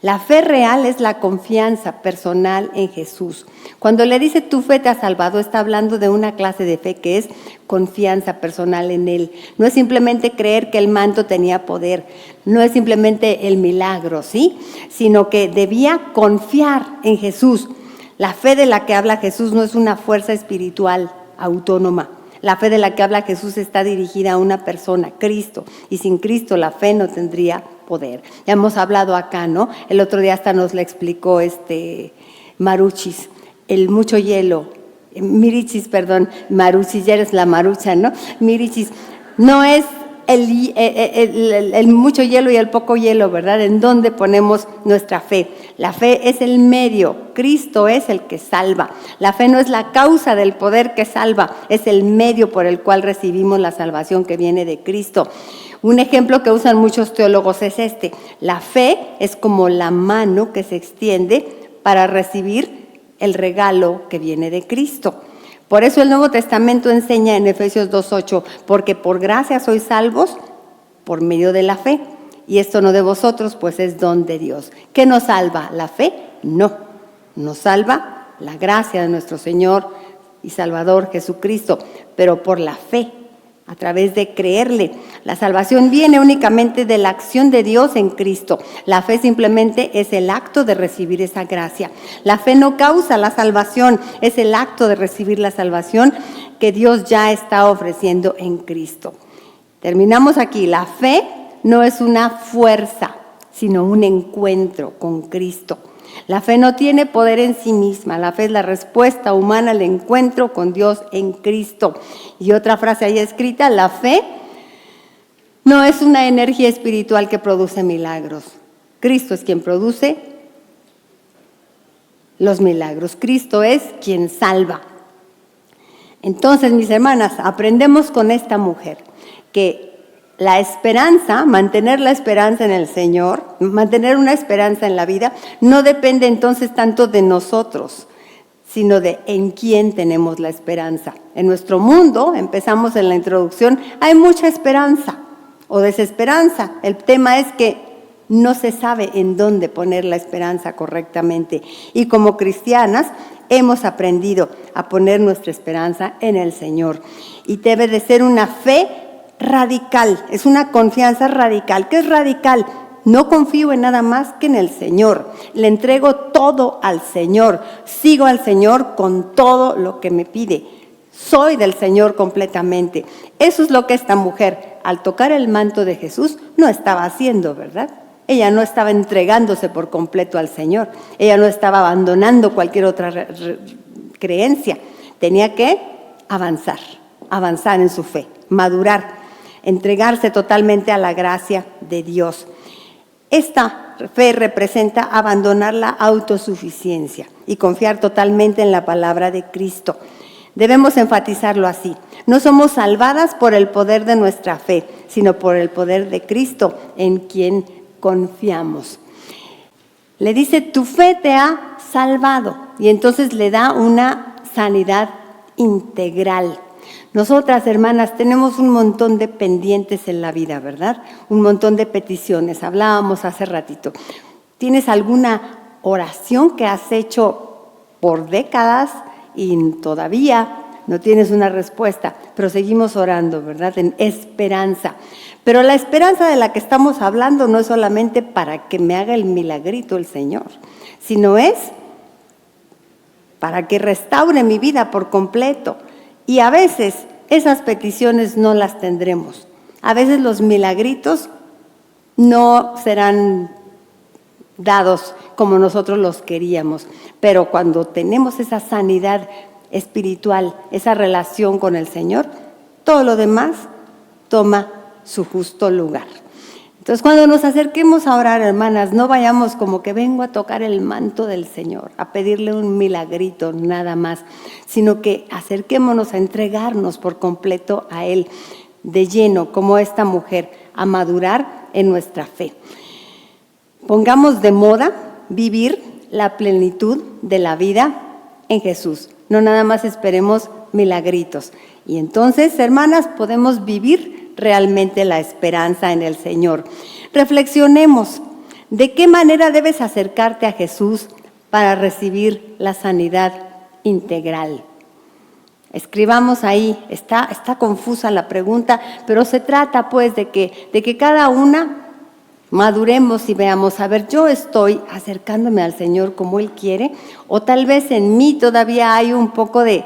La fe real es la confianza personal en Jesús. Cuando le dice tu fe te ha salvado, está hablando de una clase de fe que es confianza personal en Él. No es simplemente creer que el manto tenía poder, no es simplemente el milagro, ¿sí? Sino que debía confiar en Jesús. La fe de la que habla Jesús no es una fuerza espiritual autónoma. La fe de la que habla Jesús está dirigida a una persona, Cristo. Y sin Cristo la fe no tendría poder. Ya hemos hablado acá, ¿no? El otro día hasta nos le explicó Maruchis, el mucho hielo Mirichis, perdón, Maruchis, ya eres la Marucha, ¿no? Mirichis, no es el mucho hielo y el poco hielo, ¿verdad? En dónde ponemos nuestra fe. La fe es el medio, Cristo es el que salva. La fe no es la causa del poder que salva, es el medio por el cual recibimos la salvación que viene de Cristo. Un ejemplo que usan muchos teólogos es este: la fe es como la mano que se extiende para recibir el regalo que viene de Cristo. Por eso el Nuevo Testamento enseña en Efesios 2:8, porque por gracia sois salvos por medio de la fe. Y esto no de vosotros, pues es don de Dios. ¿Qué nos salva? ¿La fe? No. Nos salva la gracia de nuestro Señor y Salvador Jesucristo, pero por la fe, a través de creerle. La salvación viene únicamente de la acción de Dios en Cristo. La fe simplemente es el acto de recibir esa gracia. La fe no causa la salvación, es el acto de recibir la salvación que Dios ya está ofreciendo en Cristo. Terminamos aquí. La fe no es una fuerza, sino un encuentro con Cristo. La fe no tiene poder en sí misma. La fe es la respuesta humana al encuentro con Dios en Cristo. Y otra frase ahí escrita: la fe no es una energía espiritual que produce milagros. Cristo es quien produce los milagros. Cristo es quien salva. Entonces, mis hermanas, aprendemos con esta mujer que la esperanza, mantener la esperanza en el Señor, mantener una esperanza en la vida, no depende entonces tanto de nosotros, sino de en quién tenemos la esperanza. En nuestro mundo, empezamos en la introducción, hay mucha esperanza o desesperanza. El tema es que no se sabe en dónde poner la esperanza correctamente. Y como cristianas, hemos aprendido a poner nuestra esperanza en el Señor. Y debe de ser una fe radical, es una confianza radical. ¿Qué es radical? No confío en nada más que en el Señor. Le entrego todo al Señor. Sigo al Señor con todo lo que me pide. Soy del Señor completamente. Eso es lo que esta mujer, al tocar el manto de Jesús, no estaba haciendo, ¿verdad? Ella no estaba entregándose por completo al Señor. Ella no estaba abandonando cualquier otra creencia. Tenía que avanzar en su fe, madurar, entregarse totalmente a la gracia de Dios. Esta fe representa abandonar la autosuficiencia y confiar totalmente en la palabra de Cristo. Debemos enfatizarlo así: no somos salvadas por el poder de nuestra fe, sino por el poder de Cristo en quien confiamos. Le dice: tu fe te ha salvado, y entonces le da una sanidad integral. Nosotras, hermanas, tenemos un montón de pendientes en la vida, ¿verdad? Un montón de peticiones. Hablábamos hace ratito. ¿Tienes alguna oración que has hecho por décadas y todavía no tienes una respuesta? Pero seguimos orando, ¿verdad? En esperanza. Pero la esperanza de la que estamos hablando no es solamente para que me haga el milagrito el Señor, sino es para que restaure mi vida por completo. Y a veces esas peticiones no las tendremos. A veces los milagritos no serán dados como nosotros los queríamos. Pero cuando tenemos esa sanidad espiritual, esa relación con el Señor, todo lo demás toma su justo lugar. Entonces, cuando nos acerquemos a orar, hermanas, no vayamos como que vengo a tocar el manto del Señor, a pedirle un milagrito, nada más, sino que acerquémonos a entregarnos por completo a Él, de lleno, como esta mujer, a madurar en nuestra fe. Pongamos de moda vivir la plenitud de la vida en Jesús. No nada más esperemos milagritos. Y entonces, hermanas, podemos vivir realmente la esperanza en el Señor. Reflexionemos, ¿de qué manera debes acercarte a Jesús para recibir la sanidad integral? Escribamos ahí, está confusa la pregunta, pero se trata pues de que cada una maduremos y veamos, a ver, yo estoy acercándome al Señor como Él quiere, o tal vez en mí todavía hay un poco de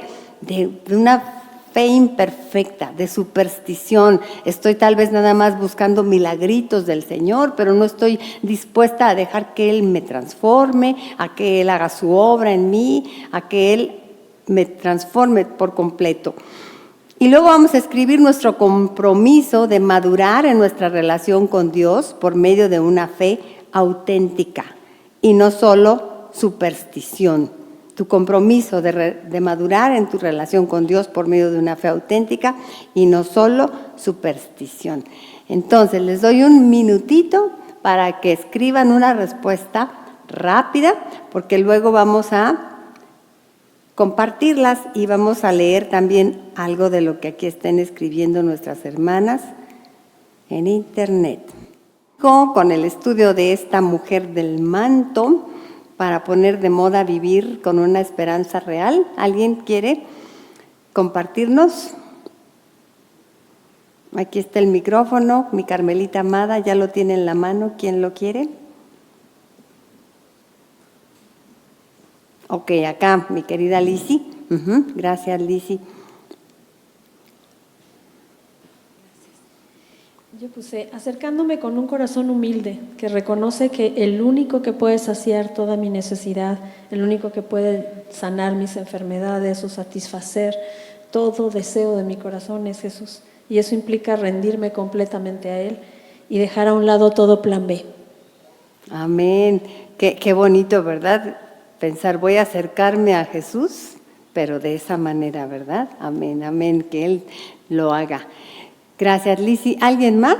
una fe imperfecta, de superstición. Estoy tal vez nada más buscando milagritos del Señor, pero no estoy dispuesta a dejar que Él me transforme, a que Él haga su obra en mí, a que Él me transforme por completo. Y luego vamos a escribir nuestro compromiso de madurar en nuestra relación con Dios por medio de una fe auténtica y no solo superstición. Tu compromiso de madurar en tu relación con Dios por medio de una fe auténtica y no solo superstición. Entonces, les doy un minutito para que escriban una respuesta rápida, porque luego vamos a compartirlas y vamos a leer también algo de lo que aquí estén escribiendo nuestras hermanas en internet. Con el estudio de esta mujer del manto para poner de moda vivir con una esperanza real. ¿Alguien quiere compartirnos? Aquí está el micrófono, mi Carmelita amada, ya lo tiene en la mano. ¿Quién lo quiere? Ok, acá, mi querida Lisi. Gracias, Lisi. Yo puse, acercándome con un corazón humilde, que reconoce que el único que puede saciar toda mi necesidad, el único que puede sanar mis enfermedades o satisfacer todo deseo de mi corazón es Jesús. Y eso implica rendirme completamente a Él y dejar a un lado todo plan B. Amén. Qué bonito, ¿verdad? Pensar, voy a acercarme a Jesús, pero de esa manera, ¿verdad? Amén, amén, que Él lo haga. Gracias, Lisi. ¿Alguien más?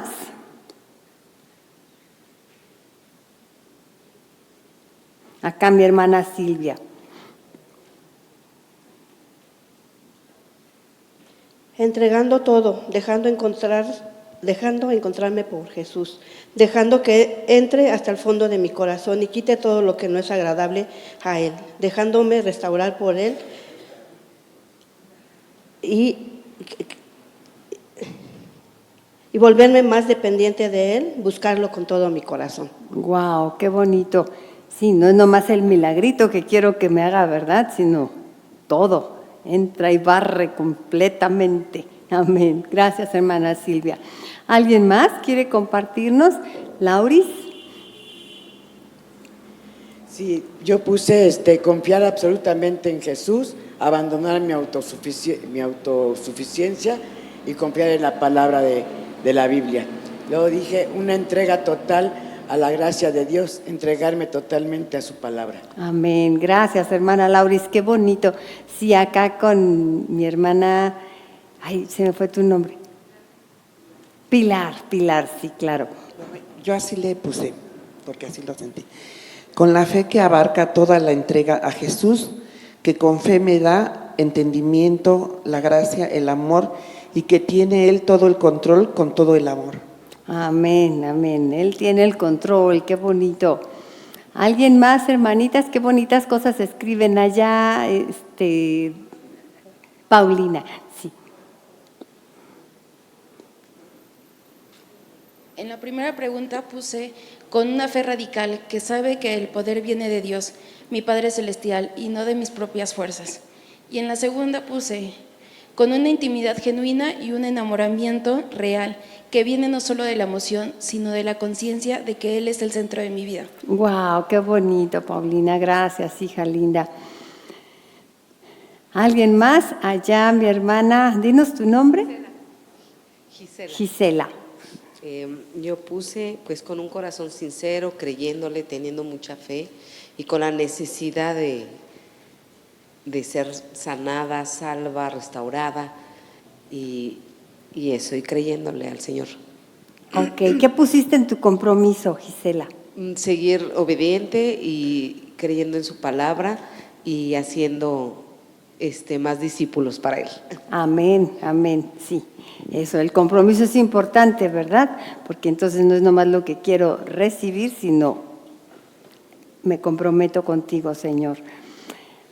Acá mi hermana Silvia. Entregando todo, dejando encontrarme por Jesús, dejando que entre hasta el fondo de mi corazón y quite todo lo que no es agradable a Él, dejándome restaurar por Él y volverme más dependiente de Él, buscarlo con todo mi corazón. Wow, qué bonito. Sí, no es nomás el milagrito que quiero que me haga, ¿verdad? Sino todo. Entra y barre completamente. Amén. Gracias, hermana Silvia. ¿Alguien más quiere compartirnos? Lauris. Sí, yo puse confiar absolutamente en Jesús, abandonar mi autosuficiencia y confiar en la palabra de la Biblia. Luego dije una entrega total a la gracia de Dios, entregarme totalmente a su palabra. Amén. Gracias, hermana Lauris, qué bonito. Sí, acá con mi hermana, ay, se me fue tu nombre. Pilar, sí, claro. Yo así le puse, porque así lo sentí. Con la fe que abarca toda la entrega a Jesús, que con fe me da entendimiento, la gracia, el amor, y que tiene Él todo el control con todo el amor. Amén, amén. Él tiene el control, qué bonito. ¿Alguien más, hermanitas? Qué bonitas cosas escriben allá, Paulina, sí. En la primera pregunta puse con una fe radical que sabe que el poder viene de Dios, mi Padre Celestial, y no de mis propias fuerzas. Y en la segunda puse con una intimidad genuina y un enamoramiento real que viene no solo de la emoción, sino de la conciencia de que Él es el centro de mi vida. Wow, qué bonito, Paulina. Gracias, hija linda. ¿Alguien más? Allá, mi hermana. Dinos tu nombre. Gisela. Yo puse pues con un corazón sincero, creyéndole, teniendo mucha fe y con la necesidad de ser sanada, salva, restaurada y eso, y creyéndole al Señor. Ok, ¿qué pusiste en tu compromiso, Gisela? Seguir obediente y creyendo en su palabra y haciendo más discípulos para Él. Amén, amén, sí. Eso, el compromiso es importante, ¿verdad? Porque entonces no es nomás lo que quiero recibir, sino me comprometo contigo, Señor.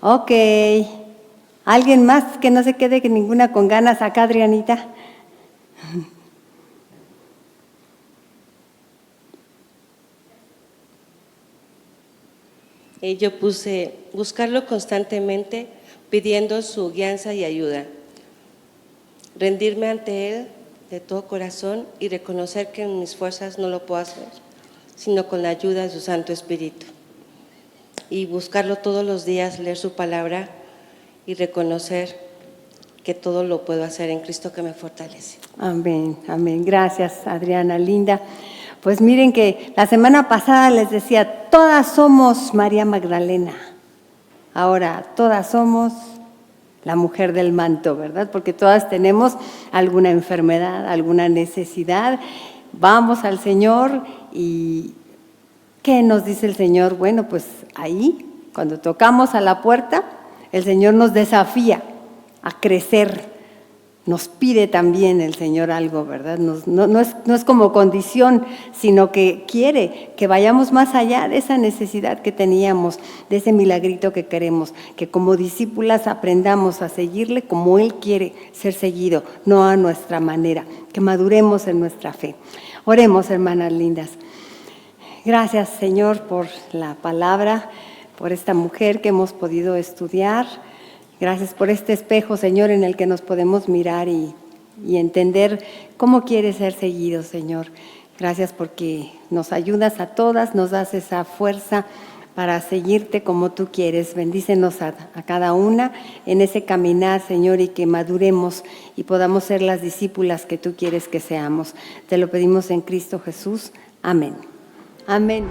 Ok. ¿Alguien más que no se quede que ninguna con ganas acá, Adrianita? Yo puse buscarlo constantemente, pidiendo su guianza y ayuda. Rendirme ante Él de todo corazón y reconocer que en mis fuerzas no lo puedo hacer, sino con la ayuda de su Santo Espíritu. Y buscarlo todos los días, leer su palabra y reconocer que todo lo puedo hacer en Cristo que me fortalece. Amén, amén. Gracias, Adriana, linda. Pues miren que la semana pasada les decía, todas somos María Magdalena. Ahora, todas somos la mujer del manto, ¿verdad? Porque todas tenemos alguna enfermedad, alguna necesidad. Vamos al Señor y ¿qué nos dice el Señor? Bueno, pues ahí, cuando tocamos a la puerta, el Señor nos desafía a crecer. Nos pide también el Señor algo, ¿verdad? No es como condición, sino que quiere que vayamos más allá de esa necesidad que teníamos, de ese milagrito que queremos, que como discípulas aprendamos a seguirle como Él quiere ser seguido, no a nuestra manera, que maduremos en nuestra fe. Oremos, hermanas lindas. Gracias, Señor, por la palabra, por esta mujer que hemos podido estudiar. Gracias por este espejo, Señor, en el que nos podemos mirar y entender cómo quieres ser seguido, Señor. Gracias porque nos ayudas a todas, nos das esa fuerza para seguirte como tú quieres. Bendícenos a cada una en ese caminar, Señor, y que maduremos y podamos ser las discípulas que tú quieres que seamos. Te lo pedimos en Cristo Jesús. Amén. Amén.